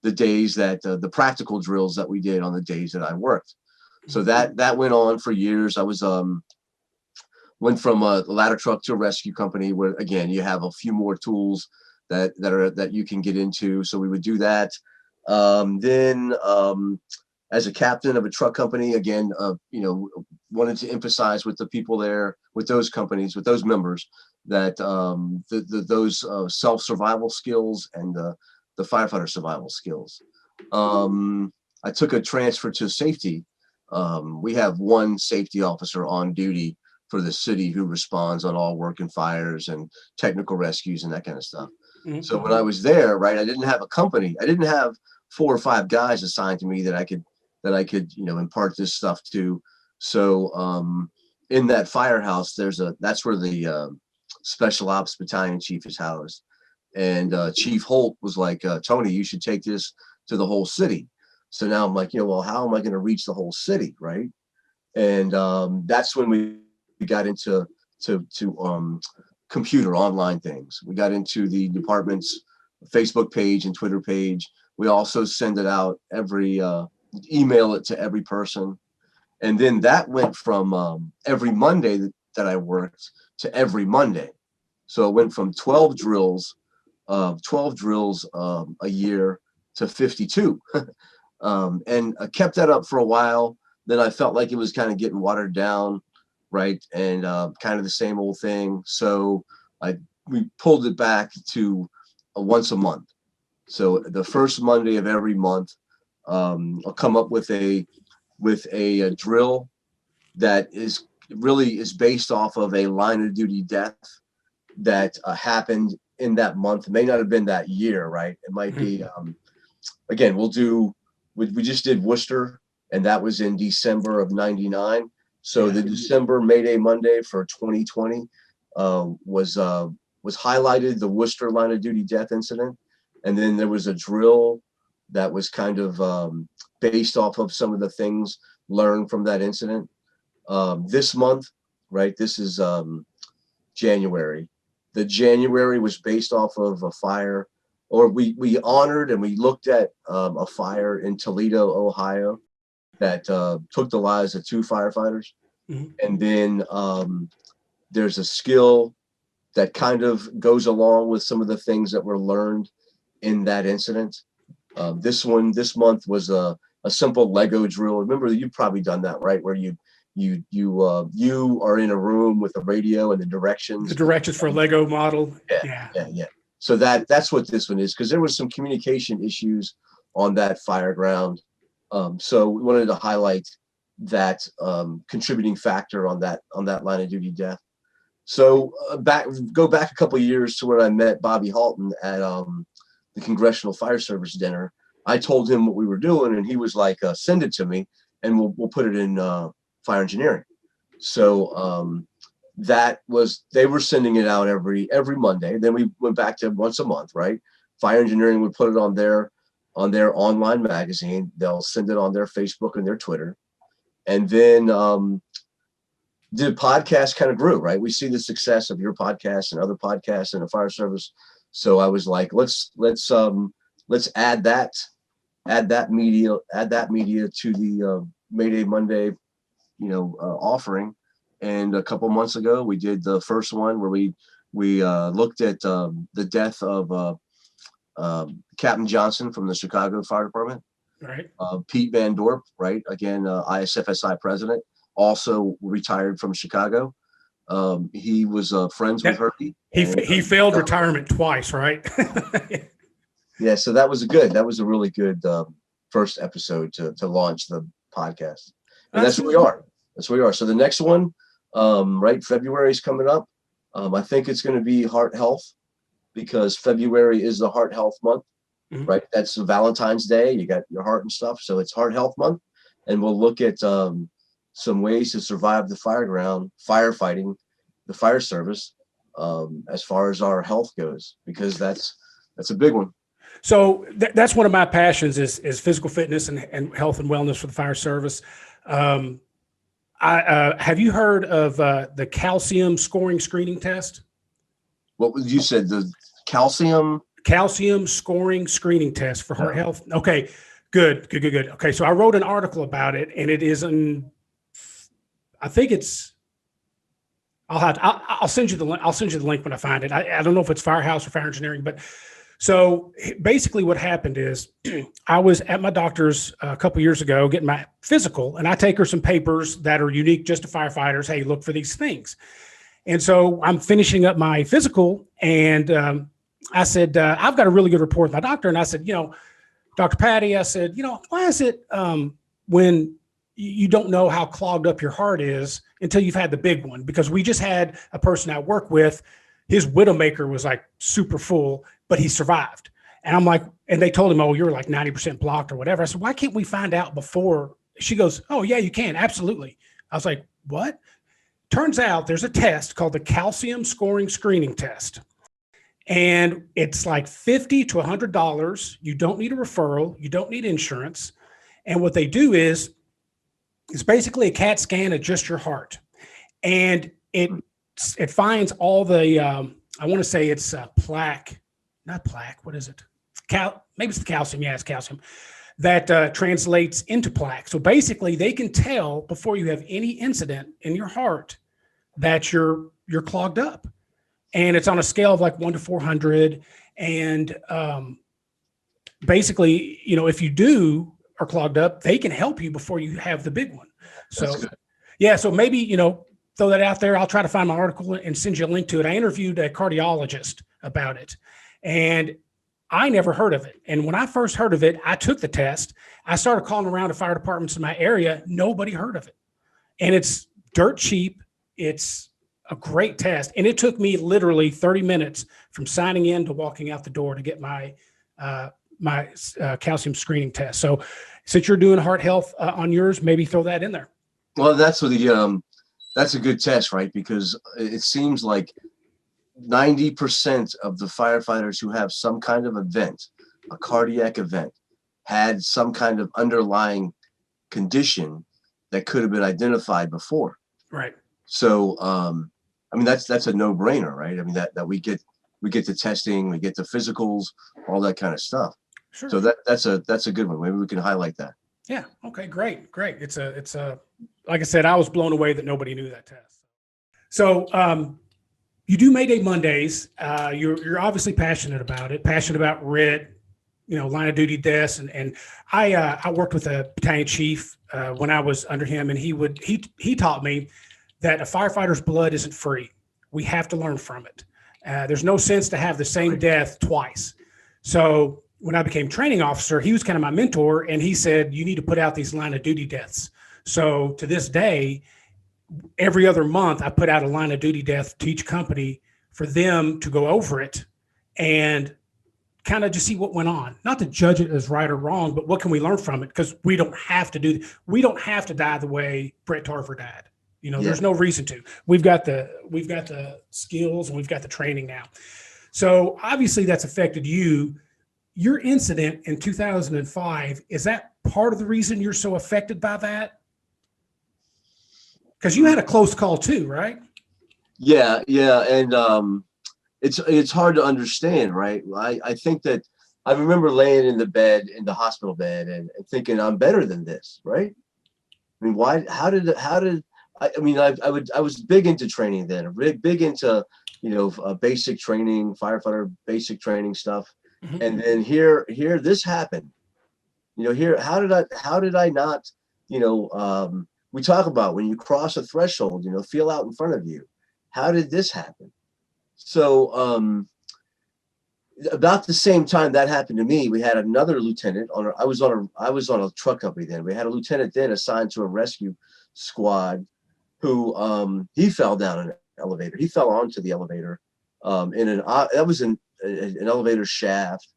the days that the practical drills that we did on the days that I worked. So that went on for years. I was went from a ladder truck to a rescue company, where again you have a few more tools that you can get into. So we would do that. Then as a captain of a truck company, again, wanted to emphasize with the people there, with those companies, with those members, that those self-survival skills and the firefighter survival skills. I took a transfer to safety. We have one safety officer on duty for the city who responds on all working fires and technical rescues and that kind of stuff. Mm-hmm. So when I was there, right, I didn't have a company. I didn't have 4 or 5 guys assigned to me that I could impart this stuff to. So in that firehouse, that's where the special ops battalion chief is housed. And Chief Holt was like, Tony, you should take this to the whole city. So now I'm like, well, how am I going to reach the whole city, right? And that's when we got into computer online things. We got into the department's Facebook page and Twitter page. We also send it out email it to every person. And then that went from every Monday that I worked to every Monday. So it went from 12 drills a year to 52. And I kept that up for a while. Then I felt like it was kind of getting watered down, right? And kind of the same old thing. So we pulled it back to once a month. So the first Monday of every month, I'll come up with a drill that is based off of a line of duty death that happened in that month. It may not have been that year, right? It might be. Again, we'll we just did Worcester, and that was in December of '99. So the December May Day Monday for 2020 was highlighted the Worcester line of duty death incident, and then there was a drill that was kind of based off of some of the things learned from that incident. This month, right? This is January. The January was based off of a fire, or we honored and we looked at a fire in Toledo, Ohio, that took the lives of 2 firefighters. Mm-hmm. And then there's a skill that kind of goes along with some of the things that were learned in that incident. This month was a simple Lego drill. Remember, you've probably done that, right? Where you are in a room with a radio and the directions for a Lego model. Yeah. So that's what this one is, because there was some communication issues on that fire ground. So we wanted to highlight that contributing factor on that line of duty death. So go back a couple of years to when I met Bobby Halton at the Congressional Fire Service dinner. I told him what we were doing, and he was like, "Send it to me, and we'll put it in fire engineering." So they were sending it out every Monday. Then we went back to once a month, right? Fire engineering would put it on their online magazine. They'll send it on their Facebook and their Twitter. And then the podcast kind of grew, right? We see the success of your podcast and other podcasts in the fire service. So I was like, let's add that media to the Mayday Monday, offering. And a couple months ago, we did the first one where we looked at the death of Captain Johnson from the Chicago Fire Department. Right. Pete Van Dorp, right? Again, ISFSI president, also retired from Chicago. He was friends with Herbie. He failed retirement twice, right? Yeah, so that was a really good first episode to launch the podcast. And that's where we are. So the next one, right, February is coming up. I think it's going to be heart health, because February is the heart health month. Mm-hmm. Right? That's Valentine's Day. You got your heart and stuff. So it's Heart Health Month. And we'll look at some ways to survive the firefighting, the fire service, as far as our health goes, because that's a big one. So that's one of my passions is physical fitness and health and wellness for the fire service. Have you heard of the calcium scoring screening test? What was you said? The calcium scoring screening test for heart health. Okay, good. Okay, so I wrote an article about it, and it is I'll send you the link. I'll send you the link when I find it. I don't know if it's Firehouse or Fire Engineering, but so basically what happened is I was at my doctor's a couple years ago getting my physical, and I take her some papers that are unique just to firefighters. Hey, look for these things. And so I'm finishing up my physical, and I said, I've got a really good report with my doctor. And I said, Dr. Patty, I said, why is it when you don't know how clogged up your heart is until you've had the big one? Because we just had a person I work with, his Widowmaker was like super full, but he survived. And I'm like, and they told him, oh, you're like 90% blocked or whatever. I said, why can't we find out before? She goes, oh yeah, you can. Absolutely. I was like, what? Turns out there's a test called the calcium scoring screening test. And it's like $50 to $100. You don't need a referral. You don't need insurance. And what they do is it's basically a CAT scan of just your heart. And it finds all the, I want to say it's plaque, not plaque. What is it? Maybe it's the calcium. Yeah, it's calcium that translates into plaque. So basically they can tell before you have any incident in your heart that you're clogged up. And it's on a scale of like 1 to 400. And basically, if you are clogged up, they can help you before you have the big one. So, yeah, so maybe, throw that out there. I'll try to find my article and send you a link to it. I interviewed a cardiologist about it, and I never heard of it. And when I first heard of it, I took the test. I started calling around to fire departments in my area. Nobody heard of it. And it's dirt cheap. It's a great test. And it took me literally 30 minutes from signing in to walking out the door to get my my calcium screening test. So since you're doing heart health on yours, maybe throw that in there. Well, that's a good test, right? Because it seems like 90% of the firefighters who have some kind of event, a cardiac event, had some kind of underlying condition that could have been identified before. Right. So, I mean, that's a no-brainer, right? I mean, that we get the testing, we get the physicals, all that kind of stuff. Sure. So that's a good one. Maybe we can highlight that. Yeah. Okay. Great. It's a like I said, I was blown away that nobody knew that test. So, you do Mayday Mondays. You're obviously passionate about it, passionate about RIT, line of duty deaths. And I worked with a battalion chief when I was under him, and he taught me that a firefighter's blood isn't free. We have to learn from it. There's no sense to have the same death twice. So when I became training officer, he was kind of my mentor, and he said, you need to put out these line of duty deaths. So to this day, every other month, I put out a line of duty death to each company for them to go over it and kind of just see what went on. Not to judge it as right or wrong, but what can we learn from it? Because we don't have to die the way Brett Tarver died. There's no reason to. We've got the skills and we've got the training now. So obviously that's affected you. Your incident in 2005, is that part of the reason you're so affected by that? Because you had a close call too, right? Yeah. And it's hard to understand, right? I think that I remember laying in the hospital bed and thinking I'm better than this, right? I mean, why? How did I was big into training then, big into basic training, firefighter basic training stuff, mm-hmm. And then here this happened. Here how did I not? We talk about when you cross a threshold, feel out in front of you. How did this happen? So about the same time that happened to me, we had another lieutenant I was on a truck company then. We had a lieutenant then assigned to a rescue squad who he fell down an elevator. He fell onto the elevator that was an elevator shaft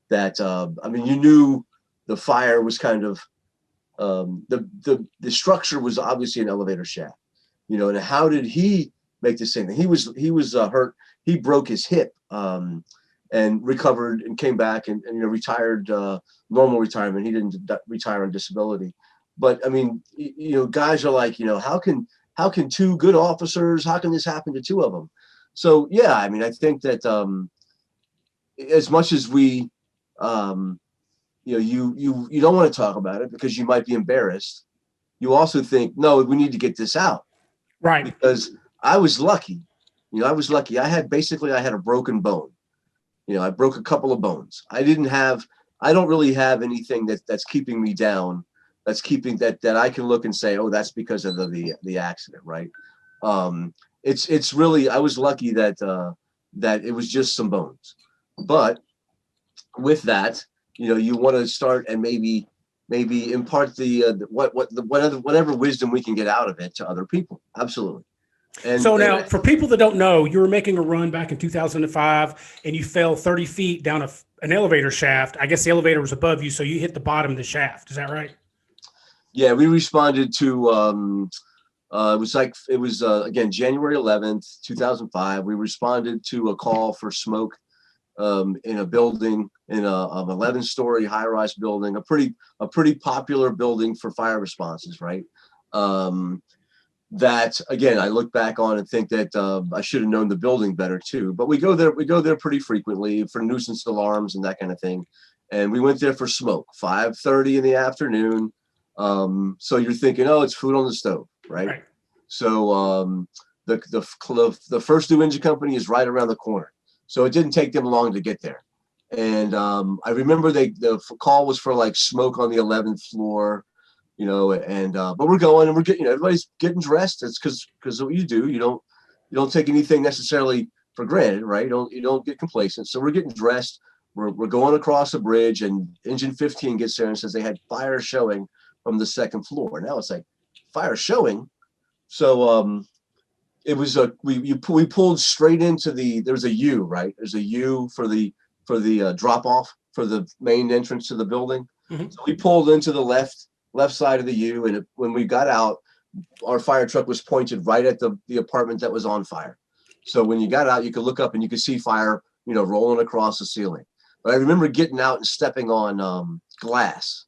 that you knew the fire was kind of the structure was obviously an elevator shaft, and how did he make the same thing? He was hurt. He broke his hip and recovered and came back and retired, normal retirement. He didn't retire on disability. But I mean, guys are like, how can two good officers, how can this happen to two of them? So yeah, I mean, I think that as much as we you don't want to talk about it because you might be embarrassed, you also think, no, we need to get this out. Right. Because I was lucky. I had a broken bone. I broke a couple of bones. I don't really have anything that's keeping me down. That's keeping that I can look and say, oh, that's because of the accident. Right. It's really, I was lucky that it was just some bones, but with that, you want to start and maybe impart whatever wisdom we can get out of it to other people. Absolutely. And so now, for people that don't know, you were making a run back in 2005, and you fell 30 feet down an elevator shaft. I guess the elevator was above you, so you hit the bottom of the shaft. Is that right? Yeah, we responded to. It was again January 11th, 2005. We responded to a call for smoke in a building, in a 11-story high-rise building, a pretty popular building for fire responses, right? That again, I look back on and think that I should have known the building better too. But we go there pretty frequently for nuisance alarms and that kind of thing. And we went there for smoke, 5:30 in the afternoon. So you're thinking, oh, it's food on the stove, right? So the first new engine company is right around the corner. So it didn't take them long to get there. And I remember the call was for like smoke on the 11th floor. But we're going and we're getting, everybody's getting dressed. It's because what you do, you don't take anything necessarily for granted, right? You don't get complacent. So we're getting dressed. We're going across a bridge, and engine 15 gets there and says they had fire showing from the second floor. Now it's like fire showing. So it was we pulled straight into there's a U, right? There's a U for the drop off. for the main entrance to the building. Mm-hmm. So we pulled into the left side of the U, and when we got out, our fire truck was pointed right at the apartment that was on fire. So when you got out, you could look up and you could see fire, rolling across the ceiling. But I remember getting out and stepping on glass.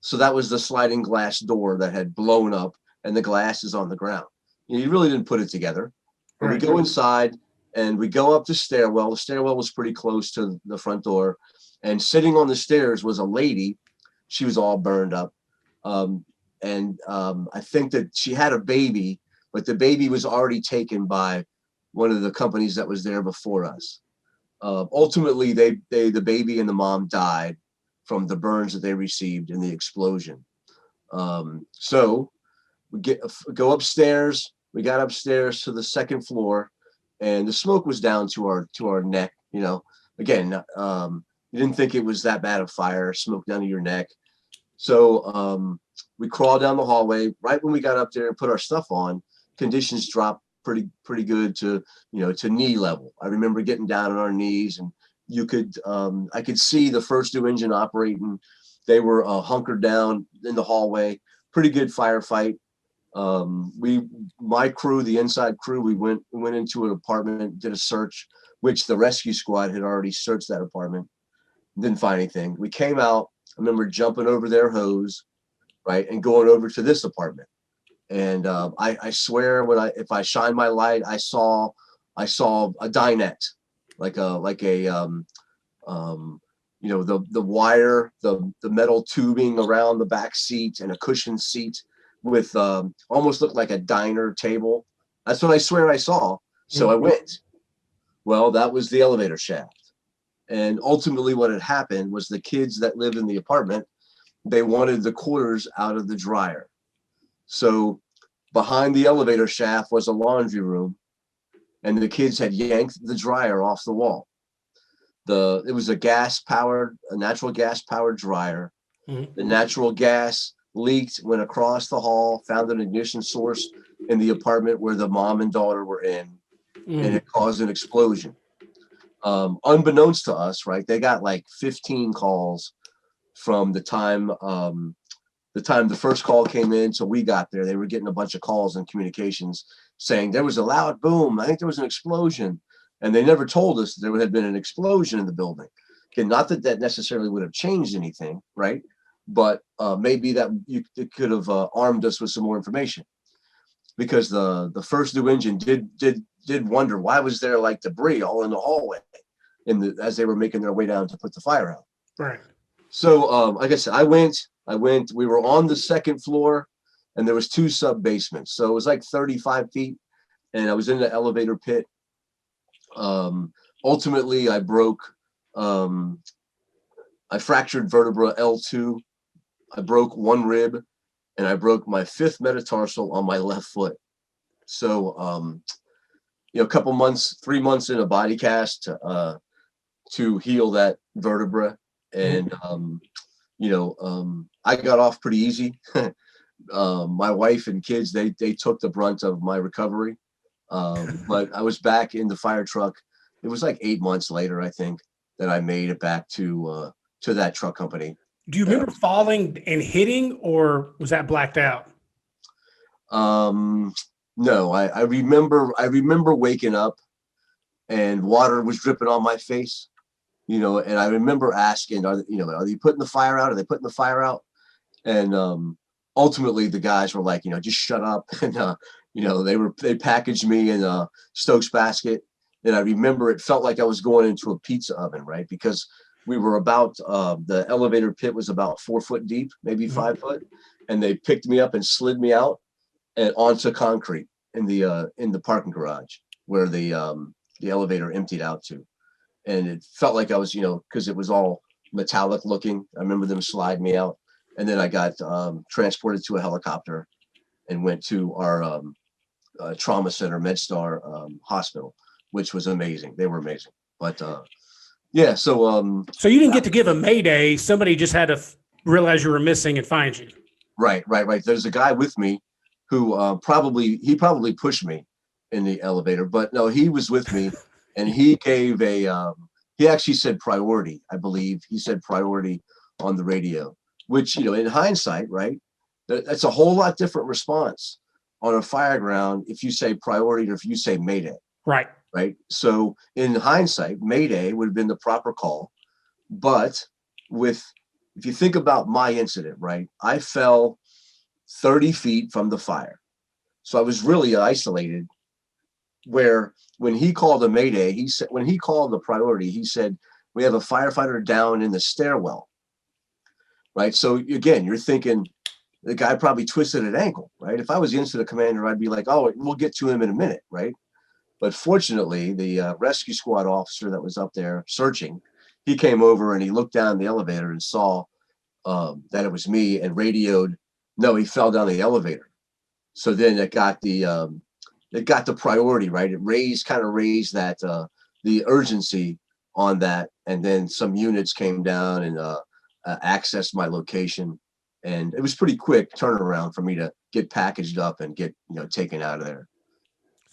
So that was the sliding glass door that had blown up, and the glass is on the ground. You really didn't put it together. But Right. We go inside and we go up the stairwell. The stairwell was pretty close to the front door. And sitting on the stairs was a lady. She was all burned up. I think that she had a baby, but the baby was already taken by one of the companies that was there before us. Ultimately, the baby and the mom died from the burns that they received in the explosion. So we go upstairs. We got upstairs to the second floor, and the smoke was down to our neck. Again, you didn't think it was that bad of fire, smoke down to your neck. So we crawled down the hallway. Right when we got up there and put our stuff on, conditions dropped pretty good to knee level. I remember getting down on our knees, and I could see the first due engine operating. They were hunkered down in the hallway. Pretty good firefight. My crew, the inside crew, we went into an apartment, did a search, which the rescue squad had already searched that apartment. Didn't find anything. We came out. I remember jumping over their hose, right, and going over to this apartment. And I swear, if I shine my light, I saw a dinette, like a the wire, the metal tubing around the back seat, and a cushioned seat with almost looked like a diner table. That's what I swear I saw. So I went. Well, that was the elevator shaft. And ultimately what had happened was the kids that lived in the apartment, they wanted the quarters out of the dryer. So behind the elevator shaft was a laundry room, and the kids had yanked the dryer off the wall. It was a natural gas powered dryer. Mm-hmm. The natural gas leaked, went across the hall, found an ignition source in the apartment where the mom and daughter were in, and it caused an explosion. Unbeknownst to us, right? They got like 15 calls from the time the first call came in till we got there. They were getting a bunch of calls and communications saying there was a loud boom. I think there was an explosion. And they never told us there had been an explosion in the building. Okay, not that necessarily would have changed anything, right? But maybe that it could have armed us with some more information, because the first due engine did wonder why was there like debris all in the hallway as they were making their way down to put the fire out. Right. So like I said, I went. We were on the second floor, and there was 2 sub basements, so it was like 35 feet, and I was in the elevator pit. Ultimately, I fractured vertebra L2. I broke 1 rib, and I broke my 5th metatarsal on my left foot. So, a couple months, 3 months in a body cast to heal that vertebra. And, I got off pretty easy. My wife and kids, they took the brunt of my recovery. But I was back in the fire truck. It was like 8 months later, I think, that I made it back to that truck company. Do you remember falling and hitting, or was that blacked out? No, I remember waking up and water was dripping on my face, and I remember asking, are they putting the fire out? Are they putting the fire out? And ultimately the guys were like, just shut up. And, they packaged me in a Stokes basket. And I remember it felt like I was going into a pizza oven, right? Because we were about, the elevator pit was about 4 foot deep, maybe 5 foot. And they picked me up and slid me out and onto concrete in the parking garage where the elevator emptied out to. And it felt like I was, because it was all metallic looking. I remember them slide me out. And then I got transported to a helicopter and went to our trauma center, MedStar hospital, which was amazing. They were amazing. But yeah, so. So you didn't get to give a mayday. Somebody just had to realize you were missing and find you. Right. There's a guy with me who probably pushed me in the elevator, but no, he was with me, and he gave he actually said priority, I believe. He said priority on the radio, which, in hindsight, right, that's a whole lot different response on a fire ground if you say priority or if you say mayday. Right. Right. So in hindsight, mayday would have been the proper call. But if you think about my incident, right, I fell 30 feet from the fire. So I was really isolated, where when he called a mayday, when he called the priority, he said, we have a firefighter down in the stairwell. Right. So again, you're thinking the guy probably twisted an ankle. Right. If I was the incident commander, I'd be like, oh, we'll get to him in a minute. Right. But fortunately, the rescue squad officer that was up there searching, he came over and he looked down the elevator and saw that it was me and radioed. No, he fell down the elevator. So then it got the priority, right? It kind of raised that the urgency on that, and then some units came down and accessed my location, and it was pretty quick turnaround for me to get packaged up and get taken out of there.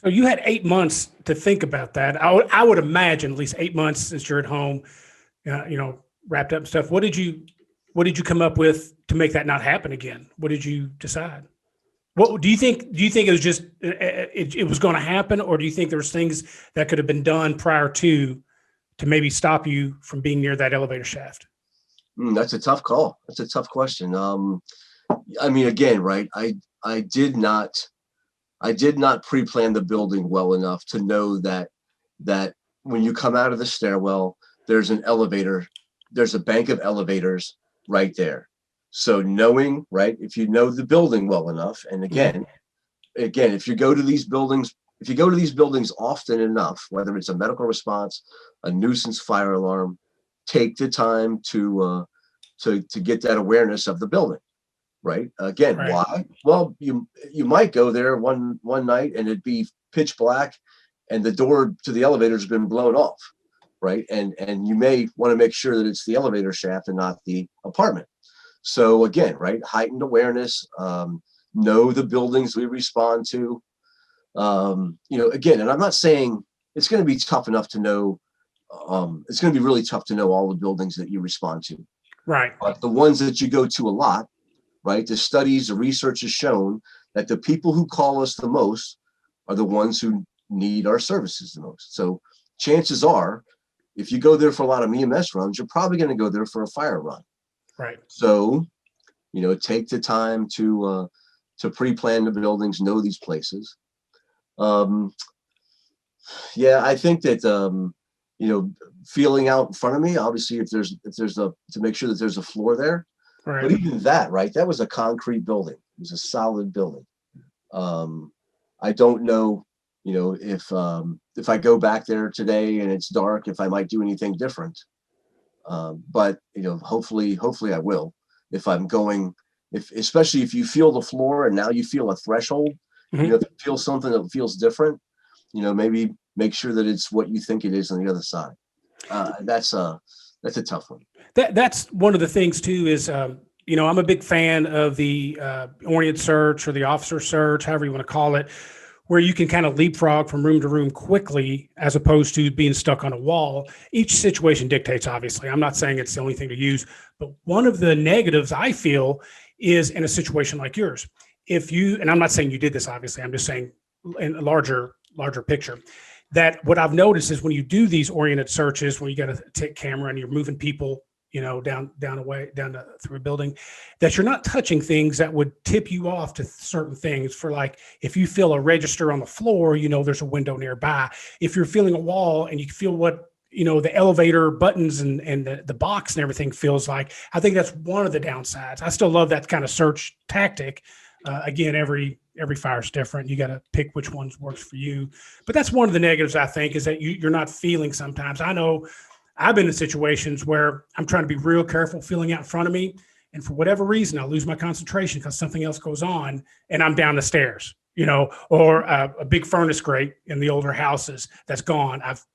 So you had 8 months to think about that. I would imagine at least 8 months since you're at home, wrapped up and stuff. What did you come up with to make that not happen again? What did you decide? What do you think? Do you think it was just it was going to happen, or do you think there was things that could have been done prior to maybe stop you from being near that elevator shaft? That's a tough call. That's a tough question. I mean, again, right? I did not pre-plan the building well enough to know that when you come out of the stairwell, there's an elevator, there's a bank of elevators right there. So knowing, right, if you know the building well enough, and again, if you go to these buildings often enough, whether it's a medical response, a nuisance fire alarm, take the time to get that awareness of the building. Right. Again, right. Why? Well, you might go there one night and it'd be pitch black and the door to the elevator has been blown off. Right. And you may want to make sure that it's the elevator shaft and not the apartment. So again, right, heightened awareness, know the buildings we respond to. Again, and I'm not saying it's going to be tough enough to know. It's going to be really tough to know all the buildings that you respond to. Right. But the ones that you go to a lot. Right. The studies, the research has shown that the people who call us the most are the ones who need our services the most. So chances are, if you go there for a lot of EMS runs, you're probably going to go there for a fire run. Right. So, take the time to pre-plan the buildings, know these places. I think that feeling out in front of me, obviously, if there's to make sure that there's a floor there. Right. But even that, right, that was a concrete building. It was a solid building. I don't know, if I go back there today and it's dark, if I might do anything different. But hopefully I will. If I'm going, especially if you feel the floor and now you feel a threshold, if you feel something that feels different, maybe make sure that it's what you think it is on the other side. That's a tough one. That's one of the things too is, I'm a big fan of the orient search or the officer search, however you want to call it, where you can kind of leapfrog from room to room quickly as opposed to being stuck on a wall. Each situation dictates, obviously. I'm not saying it's the only thing to use, but one of the negatives I feel is in a situation like yours. And I'm not saying you did this, obviously, I'm just saying in a larger picture, that what I've noticed is when you do these oriented searches, when you got a take camera and you're moving people, down through a building, that you're not touching things that would tip you off to certain things. For like, if you feel a register on the floor, there's a window nearby. If you're feeling a wall and you feel what, the elevator buttons and the box and everything feels like, I think that's one of the downsides. I still love that kind of search tactic. Again, every fire is different. You got to pick which ones works for you. But that's one of the negatives, I think, is that you're not feeling sometimes. I know I've been in situations where I'm trying to be real careful feeling out in front of me. And for whatever reason, I lose my concentration because something else goes on and I'm down the stairs, or a big furnace grate in the older houses that's gone. I've,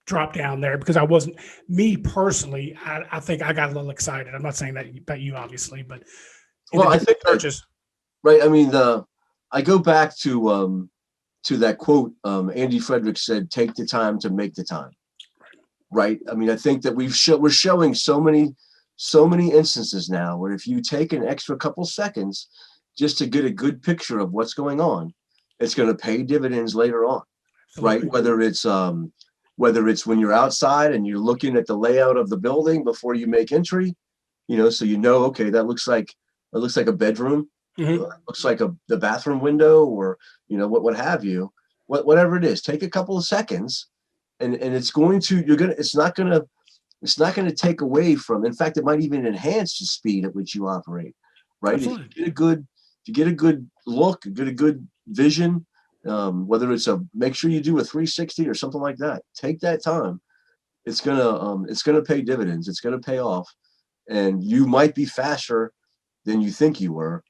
dropped down there because I wasn't, me personally, I think I got a little excited. I'm not saying that about you, obviously, but I think churches. Right. I mean, I go back to that quote. Andy Frederick said, "Take the time to make the time." right? I mean, I think that we're showing so many instances now where if you take an extra couple seconds just to get a good picture of what's going on, it's going to pay dividends later on. Absolutely. Right? Whether it's when you're outside and you're looking at the layout of the building before you make entry, so okay, that looks like a bedroom, looks like the bathroom window, or what have you, whatever it is. Take a couple of seconds, and it's not going to take away from. In fact, it might even enhance the speed at which you operate. Right? Absolutely. If you get a good look, get a good vision. Whether it's make sure you do a 360 or something like that, take that time. It's gonna pay dividends. It's gonna pay off, and you might be faster than you think you were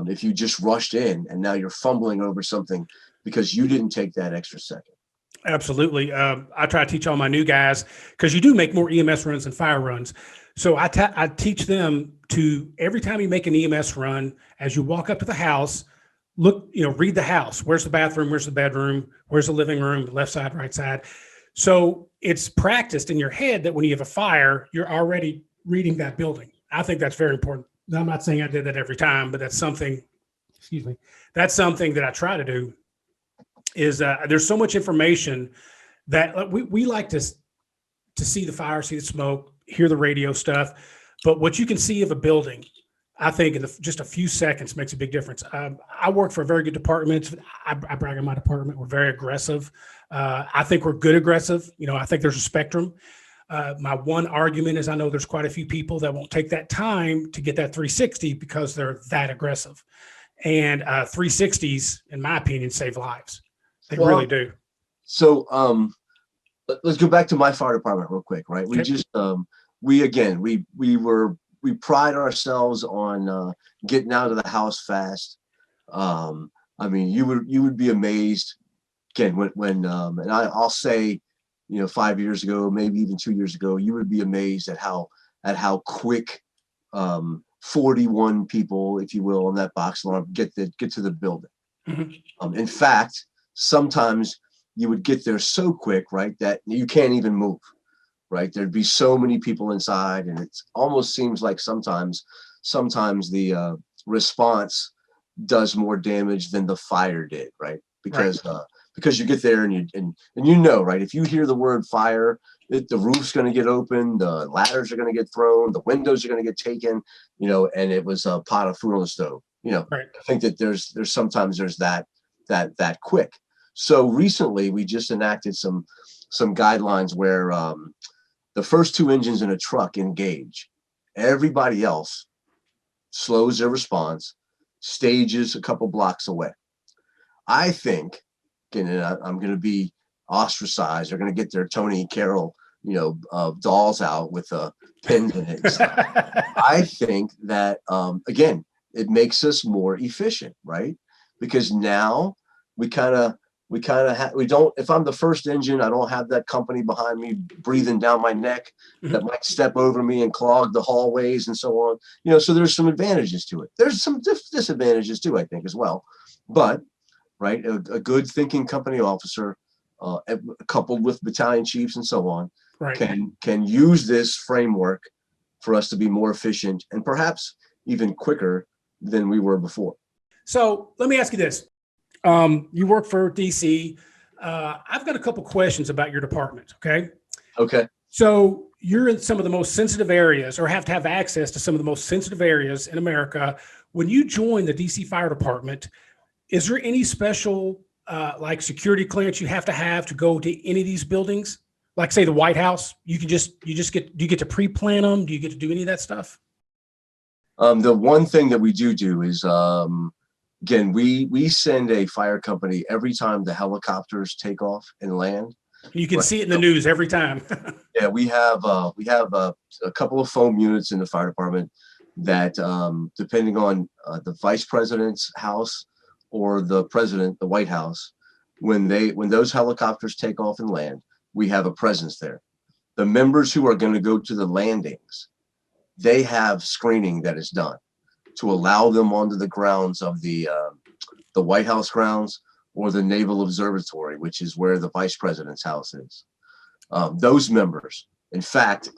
if you just rushed in and now you're fumbling over something because you didn't take that extra second. Absolutely. I try to teach all my new guys, because you do make more EMS runs than fire runs. So I teach them to, every time you make an EMS run, as you walk up to the house, look, read the house. Where's the bathroom? Where's the bedroom? Where's the living room? The left side, right side. So it's practiced in your head that when you have a fire, you're already reading that building. I think that's very important. I'm not saying I did that every time, but that's something, that's something that I try to do. Is there's so much information that we like to see the fire, see the smoke, hear the radio stuff. But what you can see of a building, I think in just a few seconds makes a big difference. I work for a very good department. I brag on my department. We're very aggressive. I think we're good aggressive. I think there's a spectrum. My one argument is I know there's quite a few people that won't take that time to get that 360 because they're that aggressive. And 360s, in my opinion, save lives. They really do. So let's go back to my fire department real quick, right? Okay. We just we pride ourselves on getting out of the house fast. I mean, you would be amazed again when and I'll say, 5 years ago, maybe even 2 years ago, you would be amazed at how quick 41 people, if you will, on that box alarm get to the building. Mm-hmm. In fact, sometimes you would get there so quick, right, that you can't even move. Right, there'd be so many people inside, and it almost seems like sometimes the response does more damage than the fire did, right? Because you get there and right, if you hear the word fire, the roof's going to get open, the ladders are going to get thrown, the windows are going to get taken, and it was a pot of food on the stove. Right. I think that there's sometimes that quick. So recently we just enacted some guidelines where the first two engines in a truck engage. Everybody else slows their response, stages a couple blocks away. I think, again, I'm going to be ostracized. They're going to get their Tony Carroll, dolls out with pins in it. I think that, again, it makes us more efficient, right? Because now we don't, if I'm the first engine, I don't have that company behind me breathing down my neck that might step over me and clog the hallways and so on. So there's some advantages to it. There's some disadvantages too, I think, as well. But, right, a good thinking company officer, coupled with battalion chiefs and so on, right, can use this framework for us to be more efficient and perhaps even quicker than we were before. So let me ask you this. You work for DC. I've got a couple questions about your department. Okay. So you're in some of the most sensitive areas, or have to have access to some of the most sensitive areas in America. When you join the DC Fire Department, is there any special like security clearance you have to go to any of these buildings? Like say the White House, do you get to pre-plan them? Do you get to do any of that stuff? The one thing that we do is, again, we send a fire company every time the helicopters take off and land. You can see it in the news every time. Yeah, we have a couple of foam units in the fire department that, depending on the vice president's house or the president, the White House, when those helicopters take off and land, we have a presence there. The members who are going to go to the landings, they have screening that is done to allow them onto the grounds of the White House grounds or the Naval Observatory, which is where the vice president's house is. those members. In fact,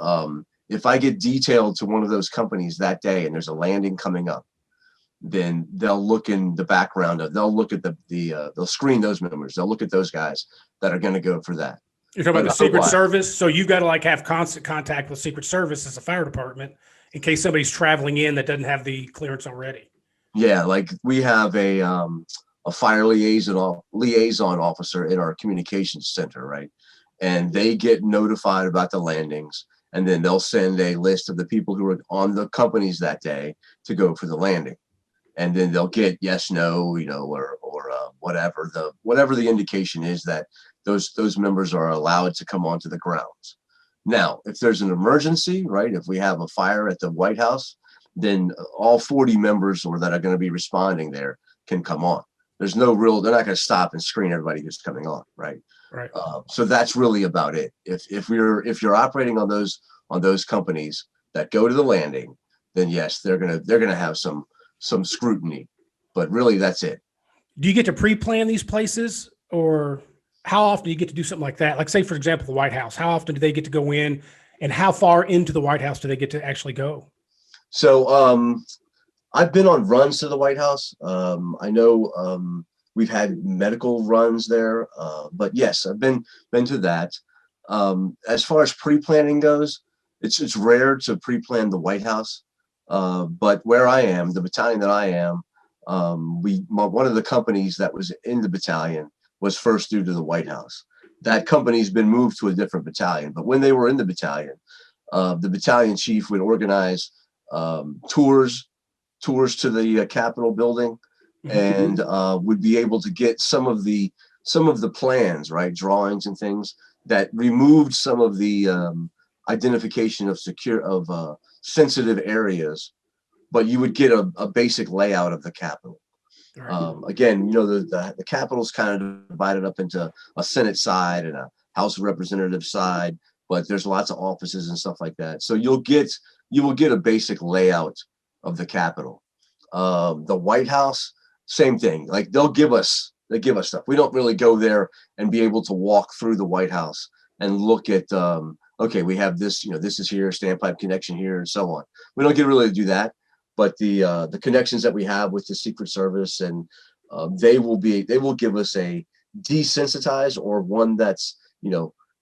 if I get detailed to one of those companies that day and there's a landing coming up, then they'll look in the background they'll look at they'll screen those members. They'll look at those guys that are going to go for that. You're talking about the Secret Service. So you've got to like have constant contact with Secret Service as a fire department in case somebody's traveling in that doesn't have the clearance already. Yeah. Like we have a fire liaison officer in our communications center. Right. And they get notified about the landings, and then they'll send a list of the people who are on the companies that day to go for the landing. And then they'll get yes, no, or whatever the indication is that those members are allowed to come onto the grounds. Now, if there's an emergency, right, if we have a fire at the White House, then all 40 members that are going to be responding there can come on. There's no they're not going to stop and screen everybody who's coming on, right? Right. So that's really about it. If you're operating on those companies that go to the landing, then yes, they're gonna have some scrutiny, but really that's it. Do you get to pre-plan these places, or how often do you get to do something like that? Like say, for example, the White House, how often do they get to go in, and how far into the White House do they get to actually go? So I've been on runs to the White House. I know we've had medical runs there, but yes, I've been to that. As far as pre-planning goes, it's rare to pre-plan the White House. But where I am, the battalion that I am, one of the companies that was in the battalion was first due to the White House. That company's been moved to a different battalion, but when they were in the battalion chief would organize tours to the Capitol building, and would be able to get some of the plans, right, drawings and things that removed some of the identification of sensitive areas, but you would get a basic layout of the Capitol. Right. Again, the Capitol's kind of divided up into a Senate side and a House of Representatives side, but there's lots of offices and stuff like that. So you will get a basic layout of the Capitol. The White House, same thing. Like they give us stuff. We don't really go there and be able to walk through the White House and look at okay, we have this, this is here, standpipe connection here, and so on. We don't get really to do that, but the connections that we have with the Secret Service, and they will give us a desensitized, or one that's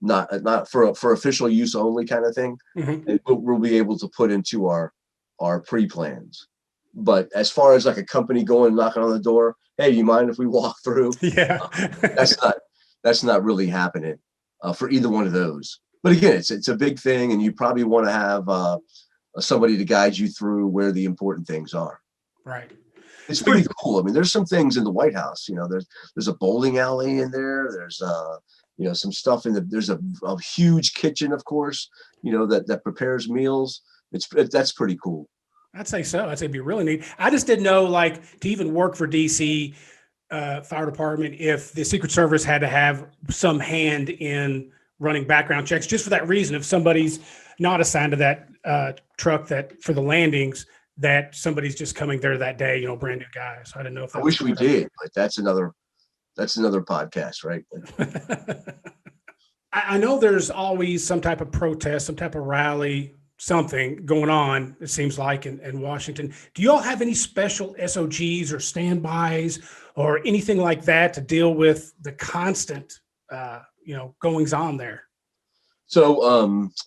not for official use only kind of thing, and we'll be able to put into our pre-plans. But as far as like a company going knocking on the door, hey, you mind if we walk through? Yeah, that's not really happening for either one of those. But again, it's a big thing, and you probably want to have somebody to guide you through where the important things are. Right. It's pretty cool. I mean, there's some things in the White House. There's a bowling alley in there. There's some stuff there's a huge kitchen, of course, that prepares meals. That's pretty cool. I'd say so. I'd say it'd be really neat. I just didn't know, like, to even work for DC Fire Department, if the Secret Service had to have some hand in running background checks, just for that reason. If somebody's not assigned to that truck that for the landings, that somebody's just coming there that day, brand new guy. So I didn't know if I wish we did, but that's another podcast, right? I know there's always some type of protest, some type of rally, something going on, it seems like, in Washington. Do you all have any special SOGs or standbys or anything like that to deal with the constant, goings on there? So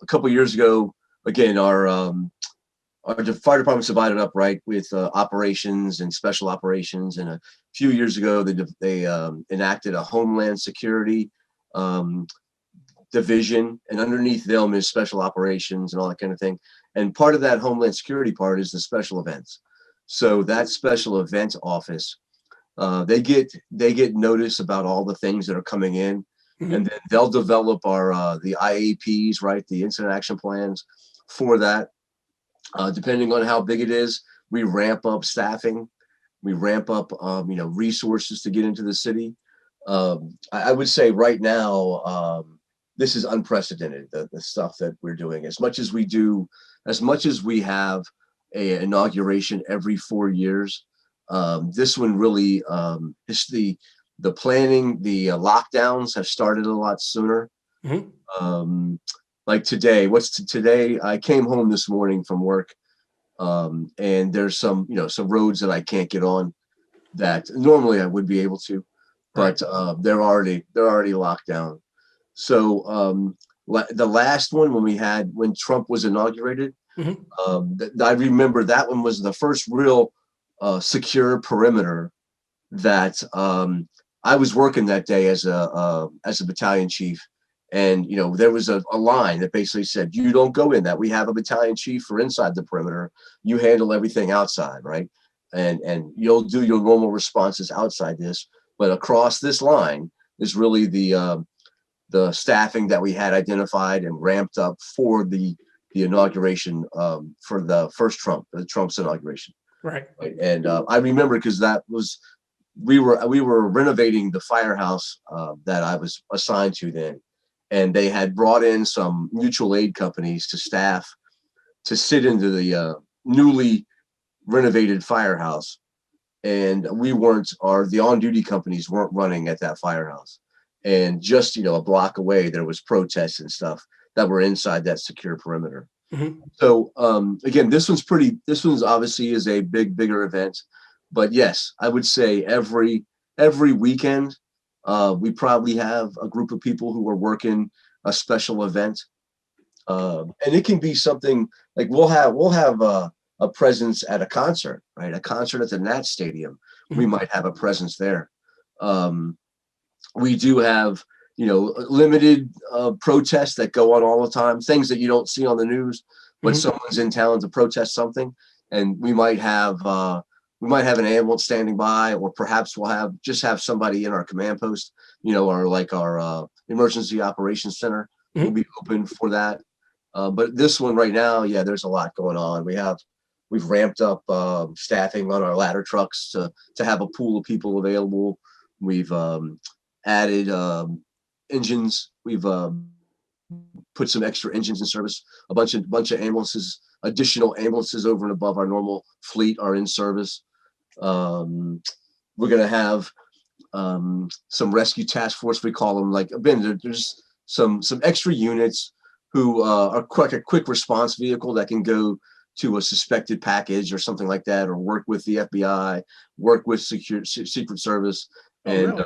a couple of years ago, again, our fire department's divided up, right, with operations and special operations. And a few years ago, they enacted a Homeland Security division, and underneath them is special operations and all that kind of thing. And part of that Homeland Security part is the special events. So that special event office, they get notice about all the things that are coming in, and then they'll develop the IAPs, right, the incident action plans for that. Depending on how big it is, we ramp up staffing, we ramp up resources to get into the city. I would say right now, this is unprecedented, the stuff that we're doing. As much as we have an inauguration every 4 years, this one really, the planning, the lockdowns have started a lot sooner. Mhm. Like today, today? I came home this morning from work, and there's some, some roads that I can't get on that normally I would be able to, Right. but they're already locked down. So the last one when Trump was inaugurated, Mhm. I remember that one was the first real secure perimeter that I was working that day as a battalion chief. And there was a line that basically said, you don't go in that. We have a battalion chief for inside the perimeter. You handle everything outside, right? And you'll do your normal responses outside this, but across this line is really the staffing that we had identified and ramped up for the inauguration, for the first Trump's inauguration. Right. Right? And I remember because that was we were renovating the firehouse that I was assigned to then, and they had brought in some mutual aid companies to staff to sit into the newly renovated firehouse, and the on-duty companies weren't running at that firehouse, and just a block away there was protests and stuff that were inside that secure perimeter. Mhm. So again, this one's obviously is a bigger event, but yes, I would say every weekend we probably have a group of people who are working a special event, and it can be something like we'll have a presence at a concert, right? A concert at the Nat Stadium, we Mhm. might have a presence there. Um, we do have limited protests that go on all the time, things that you don't see on the news, but Mhm. someone's in town to protest something, and we might have an ambulance standing by, or perhaps we'll have somebody in our command post, our emergency operations center will Mhm. be open for that. But this one right now, yeah, there's a lot going on. We've ramped up staffing on our ladder trucks to have a pool of people available. We've added engines. We've put some extra engines in service. A bunch of ambulances, additional ambulances over and above our normal fleet are in service. We're gonna have some rescue task force, we call them. Like, again, there's some extra units who are a quick response vehicle that can go to a suspected package or something like that, or work with the FBI, work with Secret Service, Oh, and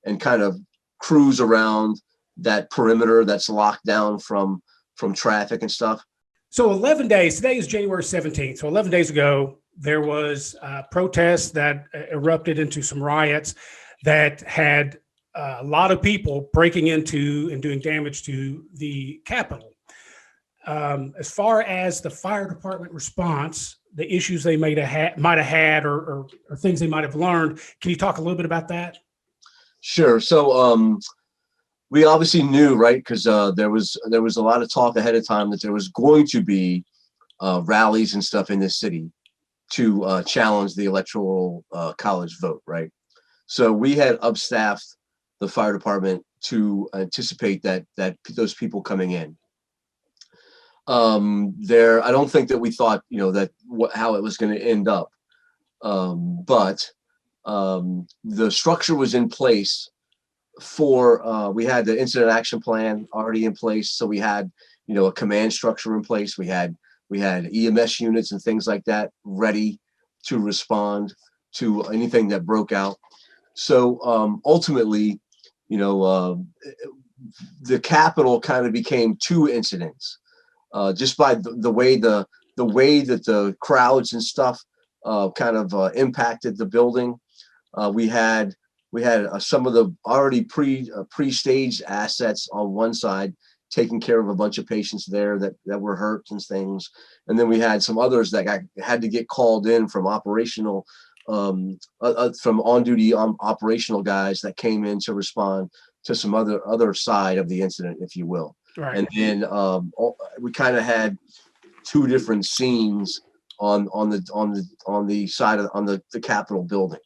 really? kind of cruise around that perimeter that's locked down from traffic and stuff. So 11 days, today is January 17th. So 11 days ago, there was protests that erupted into some riots that had a lot of people breaking into and doing damage to the Capitol. As far as the fire department response, the issues they might have had, or things they might have learned, can you talk a little bit about that? Sure. So we obviously knew, right? Because there was a lot of talk ahead of time that there was going to be rallies and stuff in this city to challenge the electoral college vote, right? So we had upstaffed the fire department to anticipate that those people coming in. I don't think that we thought, how it was going to end up, but the structure was in place we had the incident action plan already in place. So we had, a command structure in place. We had EMS units and things like that ready to respond to anything that broke out. So ultimately, the Capitol kind of became two incidents, just by the way that the crowds and stuff kind of impacted the building. We had some of the already pre-staged assets on one side, taking care of a bunch of patients there that were hurt and things, and then we had some others that had to get called in from operational, from on-duty operational guys that came in to respond to some other side of the incident, if you will. Right. And then we kind of had two different scenes on the side of the Capitol building.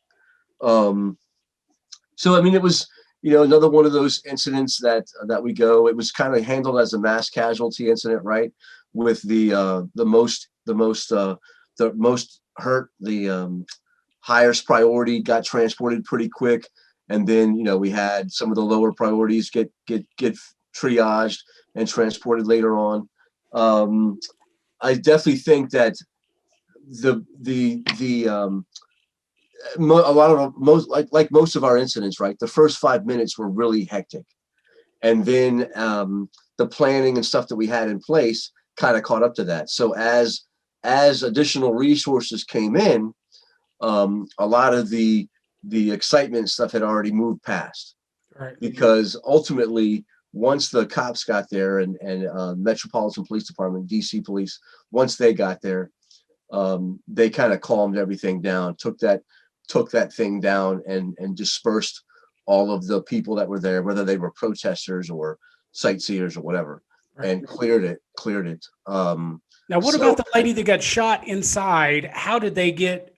So I mean, it was another one of those incidents that we go. It was kind of handled as a mass casualty incident, right? With the most hurt, the highest priority got transported pretty quick, and then we had some of the lower priorities get triaged and transported later on. I definitely think that a lot of most of our incidents, right? The first 5 minutes were really hectic, and then the planning and stuff that we had in place kind of caught up to that. So as additional resources came in, a lot of the excitement stuff had already moved past, Right. because ultimately, once the cops got there and Metropolitan Police Department, DC Police, once they got there, they kind of calmed everything down, took that thing down, and dispersed all of the people that were there, whether they were protesters or sightseers or whatever, Right. and cleared it. Now, what about the lady that got shot inside? How did they get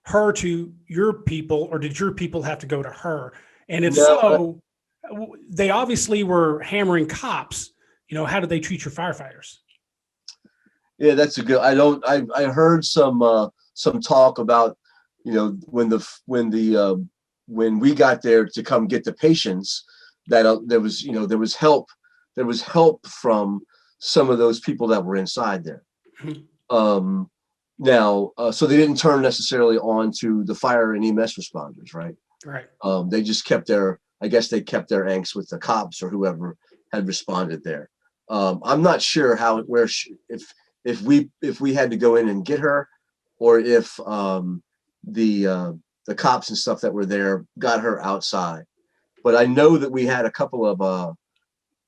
her to your people, or did your people have to go to her? And if so, they obviously were hammering cops. How did they treat your firefighters? Yeah, that's a good. I heard some talk about, when we got there to come get the patients, that there was help from some of those people that were inside there. Now, so they didn't turn necessarily on to the fire and EMS responders, right? Right. They just kept their angst with the cops or whoever had responded there. I'm not sure if we had to go in and get her, or if the cops and stuff that were there got her outside. But I know that we had a couple of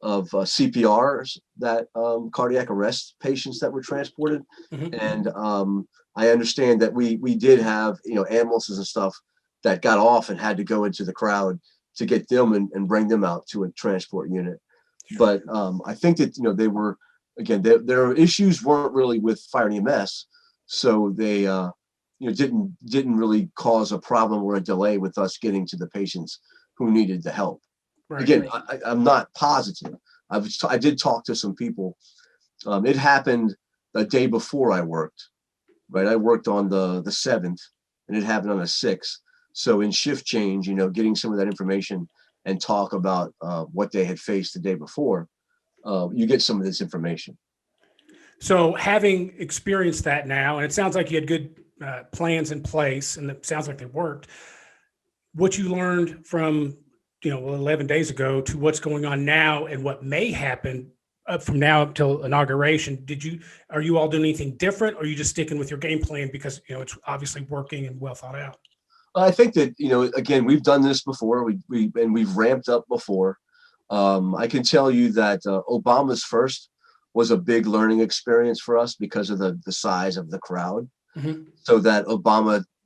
CPRs, that cardiac arrest patients that were transported, and I understand that we did have ambulances and stuff that got off and had to go into the crowd to get them and bring them out to a transport unit. But I think that they were, again, their issues weren't really with fire and EMS, so they didn't really cause a problem or a delay with us getting to the patients who needed the help. Right. Again, I'm not positive. I did talk to some people. It happened the day before I worked. Right, I worked on the 7th, and it happened on the 6th. So in shift change, getting some of that information and talk about what they had faced the day before, you get some of this information. So having experienced that now, and it sounds like you had good plans in place, and it sounds like they worked. What you learned from 11 days ago to what's going on now and what may happen from now until inauguration, are you all doing anything different, or are you just sticking with your game plan because it's obviously working and well thought out? I think that again, we've done this before. We've ramped up before. I can tell you that Obama's first was a big learning experience for us because of the size of the crowd. So that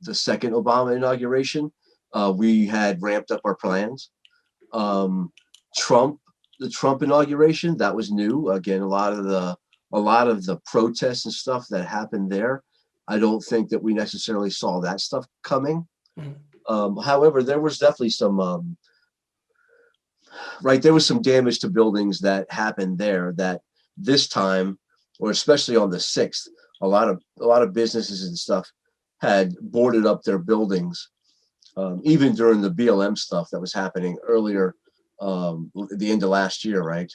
the second Obama inauguration, we had ramped up our plans. The Trump inauguration, that was new. Again, a lot of the protests and stuff that happened there, I don't think that we necessarily saw that stuff coming. However, there was definitely some there was some damage to buildings that happened there that this time, or especially on the 6th, a lot of businesses and stuff had boarded up their buildings, even during the BLM stuff that was happening earlier, at the end of last year, right?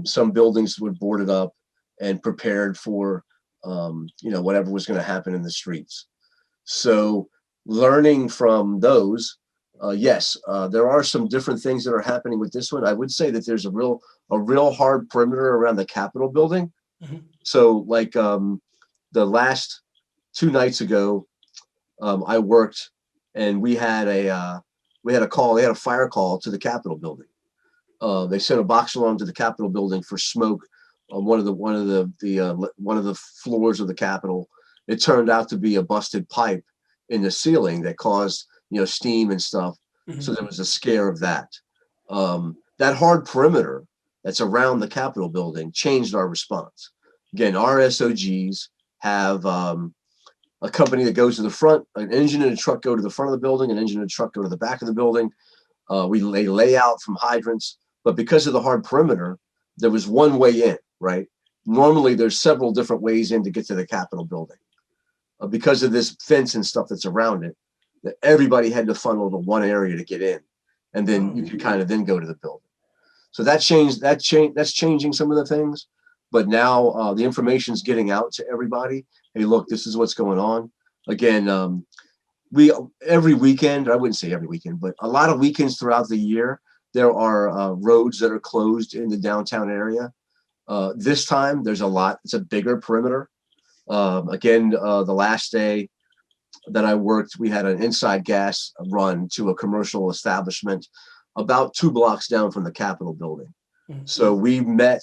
Some buildings were boarded up and prepared for whatever was going to happen in the streets. So learning from those, yes, there are some different things that are happening with this one. I would say that there's a real hard perimeter around the Capitol building. So like the last 2 nights ago, I worked, and we had a fire call to the Capitol building. They sent a box alarm to the Capitol building for smoke on one of the floors of the Capitol. It turned out to be a busted pipe in the ceiling that caused steam and stuff. So there was a scare of that. That hard perimeter that's around the Capitol building changed our response. Again, our SOGs have a company that goes to the front, an engine and a truck go to the front of the building, an engine and a truck go to the back of the building. We lay out from hydrants, but because of the hard perimeter, there was one way in, right? Normally there's several different ways in to get to the Capitol building. Because of this fence and stuff that's around it, that everybody had to funnel to one area to get in, and then you could kind of then go to the building. So that's changing some of the things. But now the information is getting out to everybody. Hey, look, this is what's going on. Again, every weekend, I wouldn't say every weekend, but a lot of weekends throughout the year, there are roads that are closed in the downtown area. This time there's a lot. It's a bigger perimeter. Again, the last day that I worked, we had an inside gas run to a commercial establishment about 2 blocks down from the Capitol building. Mm-hmm. So we met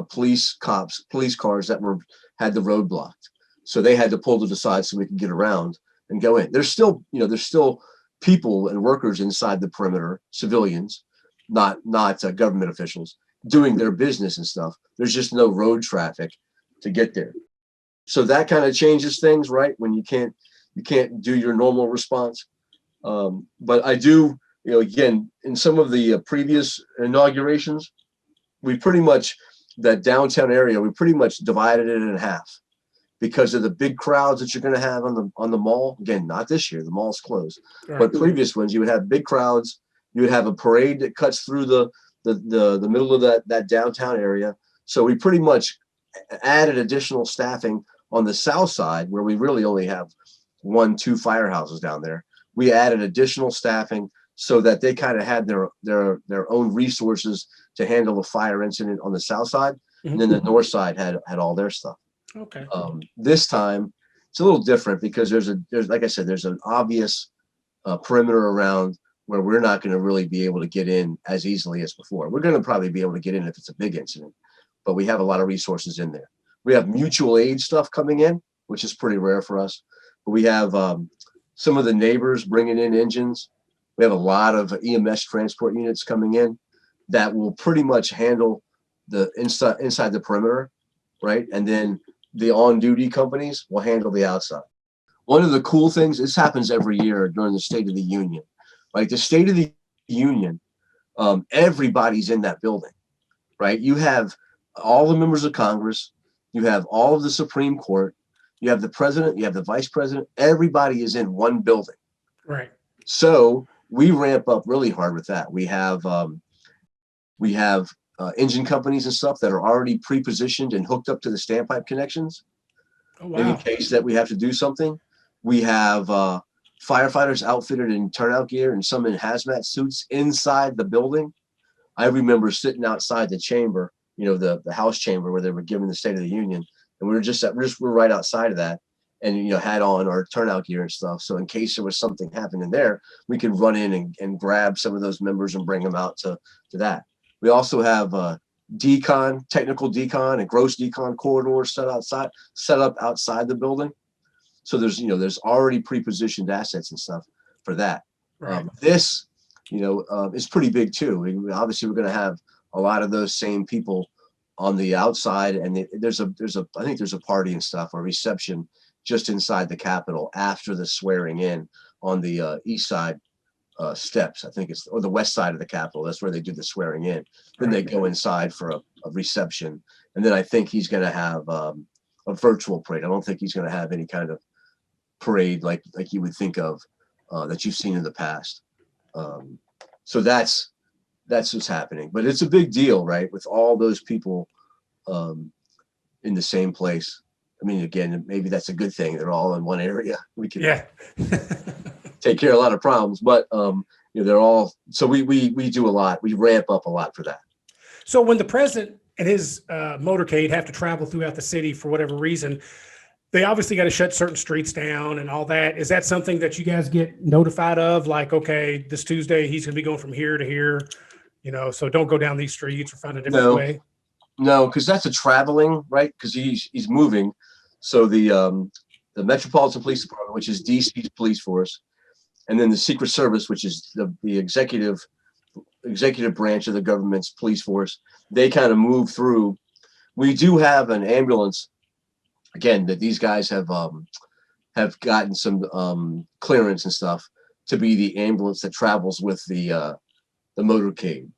police cars that had the road blocked. So they had to pull to the side so we could get around and go in. There's still people and workers inside the perimeter, civilians, not government officials, doing their business and stuff. There's just no road traffic to get there. So that kind of changes things, right? When you can't do your normal response. But I do, again, in some of the previous inaugurations, that downtown area, we pretty much divided it in half because of the big crowds that you're going to have on the mall. Again, not this year, the mall's closed, right. But previous ones, you would have big crowds. You would have a parade that cuts through the middle of that downtown area. So we pretty much added additional staffing on the south side, where we really only have 1-2 firehouses down there. We added additional staffing so that they kind of had their own resources to handle a fire incident on the south side. Mm-hmm. And then the north side had all their stuff. Okay. This time it's a little different because there's like I said, there's an obvious perimeter around where we're not going to really be able to get in as easily as before. We're going to probably be able to get in if it's a big incident, but we have a lot of resources in there. We have mutual aid stuff coming in, which is pretty rare for us. But we have some of the neighbors bringing in engines. We have a lot of EMS transport units coming in that will pretty much handle the inside the perimeter, right? And then the on-duty companies will handle the outside. One of the cool things, this happens every year during the State of the Union, right? The State of the Union, everybody's in that building, right? You have all the members of Congress, you have all of the Supreme Court, you have the president, you have the vice president, everybody is in one building. Right. So we ramp up really hard with that. We have engine companies and stuff that are already pre-positioned and hooked up to the standpipe connections. Oh, wow. In case that we have to do something. We have firefighters outfitted in turnout gear and some in hazmat suits inside the building. I remember sitting outside the chamber, the House chamber where they were giving the State of the Union, and we're right outside of that, and had on our turnout gear and stuff. So in case there was something happening there, we could run in and grab some of those members and bring them out to that. We also have technical decon and gross decon corridors set up outside the building. So there's already pre-positioned assets and stuff for that. Right. This is pretty big too. Obviously, we're going to have a lot of those same people on the outside, and I think there's a party and stuff, or reception just inside the Capitol after the swearing in on the east side steps. I think or the west side of the Capitol. That's where they do the swearing in. Then they go inside for a reception, and then I think he's going to have a virtual parade. I don't think he's going to have any kind of parade like you would think of that you've seen in the past. So that's what's happening. But it's a big deal, right? With all those people in the same place. I mean, again, maybe that's a good thing. They're all in one area. We can take care of a lot of problems, but they're all. So we do a lot. We ramp up a lot for that. So when the president and his motorcade have to travel throughout the city for whatever reason, they obviously got to shut certain streets down and all that. Is that something that you guys get notified of? Like, okay, this Tuesday he's going to be going from here to here, so don't go down these streets or find a different way. No, because that's a traveling, right? Because he's moving. So the Metropolitan Police Department, which is DC's police force, and then the Secret Service, which is the executive branch of the government's police force, they kind of move through. We do have an ambulance, again, that these guys have gotten some clearance and stuff to be the ambulance that travels with the motorcade.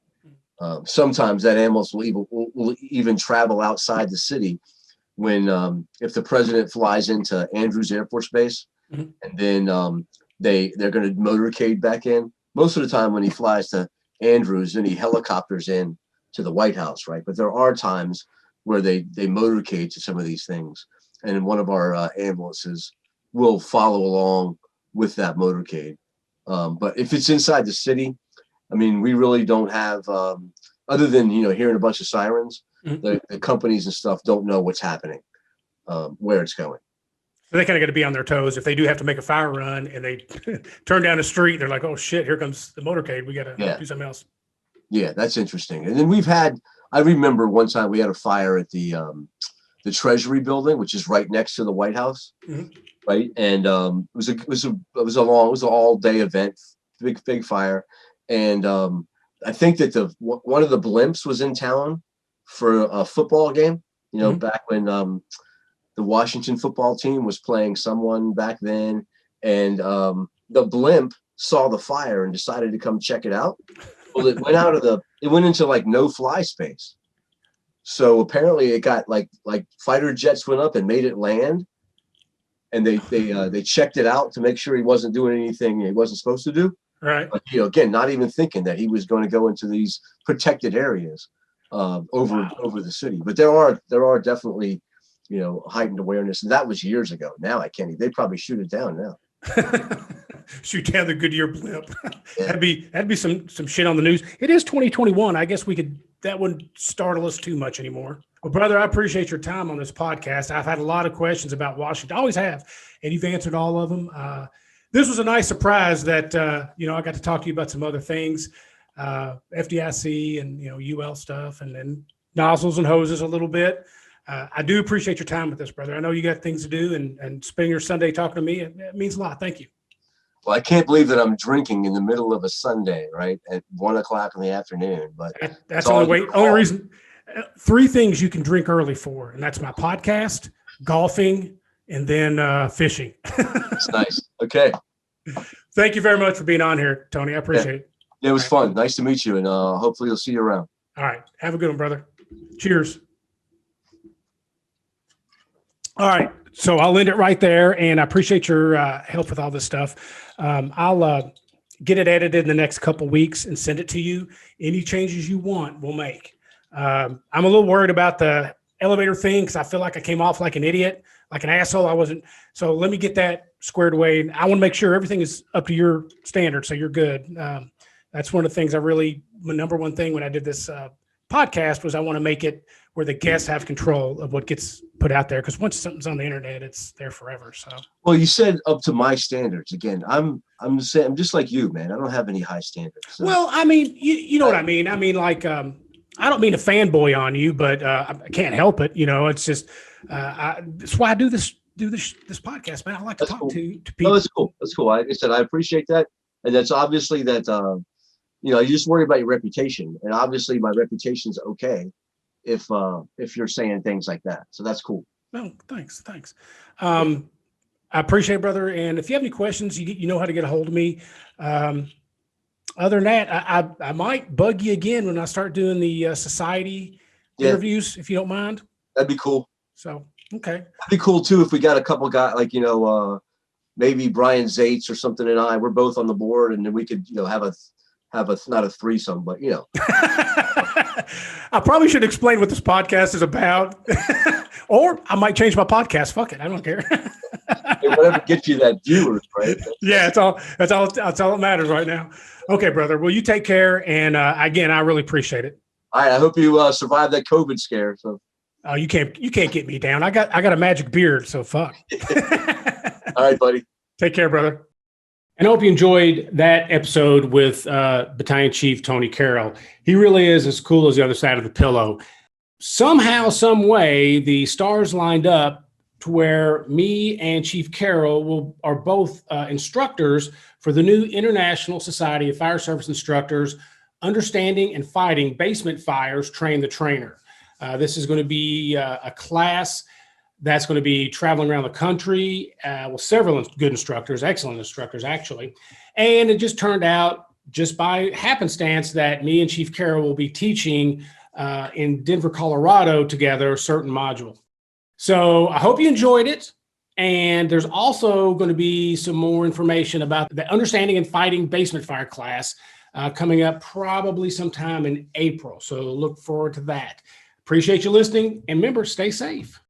Sometimes that ambulance will even travel outside the city when if the president flies into Andrews Air Force Base, mm-hmm. and then they're going to motorcade back in. Most of the time when he flies to Andrews, and he helicopters in to the White House, right? But there are times where they motorcade to some of these things, and one of our ambulances will follow along with that motorcade. But if it's inside the city, I mean, we really don't have, other than, hearing a bunch of sirens, the companies and stuff don't know what's happening, where it's going. So they kind of got to be on their toes. If they do have to make a fire run and they turn down the street, they're like, oh shit, here comes the motorcade. We got to do something else. Yeah, that's interesting. And then I remember one time we had a fire at the Treasury building, which is right next to the White House. Right. And it was an all day event, big fire. And I think that one of the blimps was in town for a football game, back when the Washington football team was playing someone back then. And the blimp saw the fire and decided to come check it out. Well, it went into like no fly space. So apparently it got like fighter jets went up and made it land. And they checked it out to make sure he wasn't doing anything he wasn't supposed to do. Right. But, again, not even thinking that he was going to go into these protected areas over the city. But there are definitely, heightened awareness. And that was years ago. Now I can't. They'd probably shoot it down now. Shoot down the Goodyear blimp. Yeah. That'd be some shit on the news. It is 2021. I guess that wouldn't startle us too much anymore. Well, brother, I appreciate your time on this podcast. I've had a lot of questions about Washington. I always have, and you've answered all of them. This was a nice surprise that, I got to talk to you about some other things, FDIC and, UL stuff, and then nozzles and hoses a little bit. I do appreciate your time with this, brother. I know you got things to do, and spending your Sunday talking to me, it means a lot. Thank you. Well, I can't believe that I'm drinking in the middle of a Sunday, right, at 1:00 in the afternoon. But that's the only reason. 3 things you can drink early for, and that's my podcast, golfing, and then fishing. That's nice. Okay. Thank you very much for being on here, Tony. I appreciate it. Yeah, it was fun. Nice to meet you, and hopefully you'll see you around. All right. Have a good one, brother. Cheers. All right. So I'll end it right there, and I appreciate your help with all this stuff. I'll get it edited in the next couple weeks and send it to you. Any changes you want, we'll make. I'm a little worried about the elevator thing because I feel like I came off like an idiot, like an asshole. I wasn't. So let me get that squared away. I want to make sure everything is up to your standard, so you're good. That's one of the things my number one thing when I did this podcast was I want to make it where the guests have control of what gets put out there. Because once something's on the internet, it's there forever. So. Well, you said up to my standards. Again, I'm just like you, man. I don't have any high standards. So. Well, I mean, you know what I mean. I mean, like, I don't mean to fanboy on you, but I can't help it. It's just that's why I do this podcast, man. I like to talk to people. Oh, that's cool. That's cool. Like I said, I appreciate that, and that's obviously that. You just worry about your reputation, and obviously my reputation's okay if you're saying things like that. So that's cool. No, thanks. I appreciate it, brother. And if you have any questions, you know how to get a hold of me. Other than that, I might bug you again when I start doing the society interviews, if you don't mind. That'd be cool. So, okay. That'd be cool too if we got a couple guys like, maybe Brian Zaitz or something and we're both on the board, and then we could, have a not a threesome, but I probably should explain what this podcast is about, or I might change my podcast. Fuck it. I don't care. Hey, whatever gets you that viewers, right? Yeah. That's all that matters right now. Okay, brother. Well, you take care. And again, I really appreciate it. All right. I hope you survived that COVID scare. So. Oh, you can't get me down. I got a magic beard. So fuck. All right, buddy. Take care, brother. And I hope you enjoyed that episode with Battalion Chief Tony Carroll. He really is as cool as the other side of the pillow. Somehow, some way, the stars lined up to where me and Chief Carroll are both instructors for the new International Society of Fire Service Instructors, Understanding and Fighting Basement Fires, Train the Trainer. This is going to be a class that's going to be traveling around the country with several good instructors, excellent instructors, actually. And it just turned out, just by happenstance, that me and Chief Carroll will be teaching in Denver, Colorado together a certain module. So I hope you enjoyed it. And there's also going to be some more information about the Understanding and Fighting Basement Fire class coming up probably sometime in April. So look forward to that. Appreciate you listening. And remember, stay safe.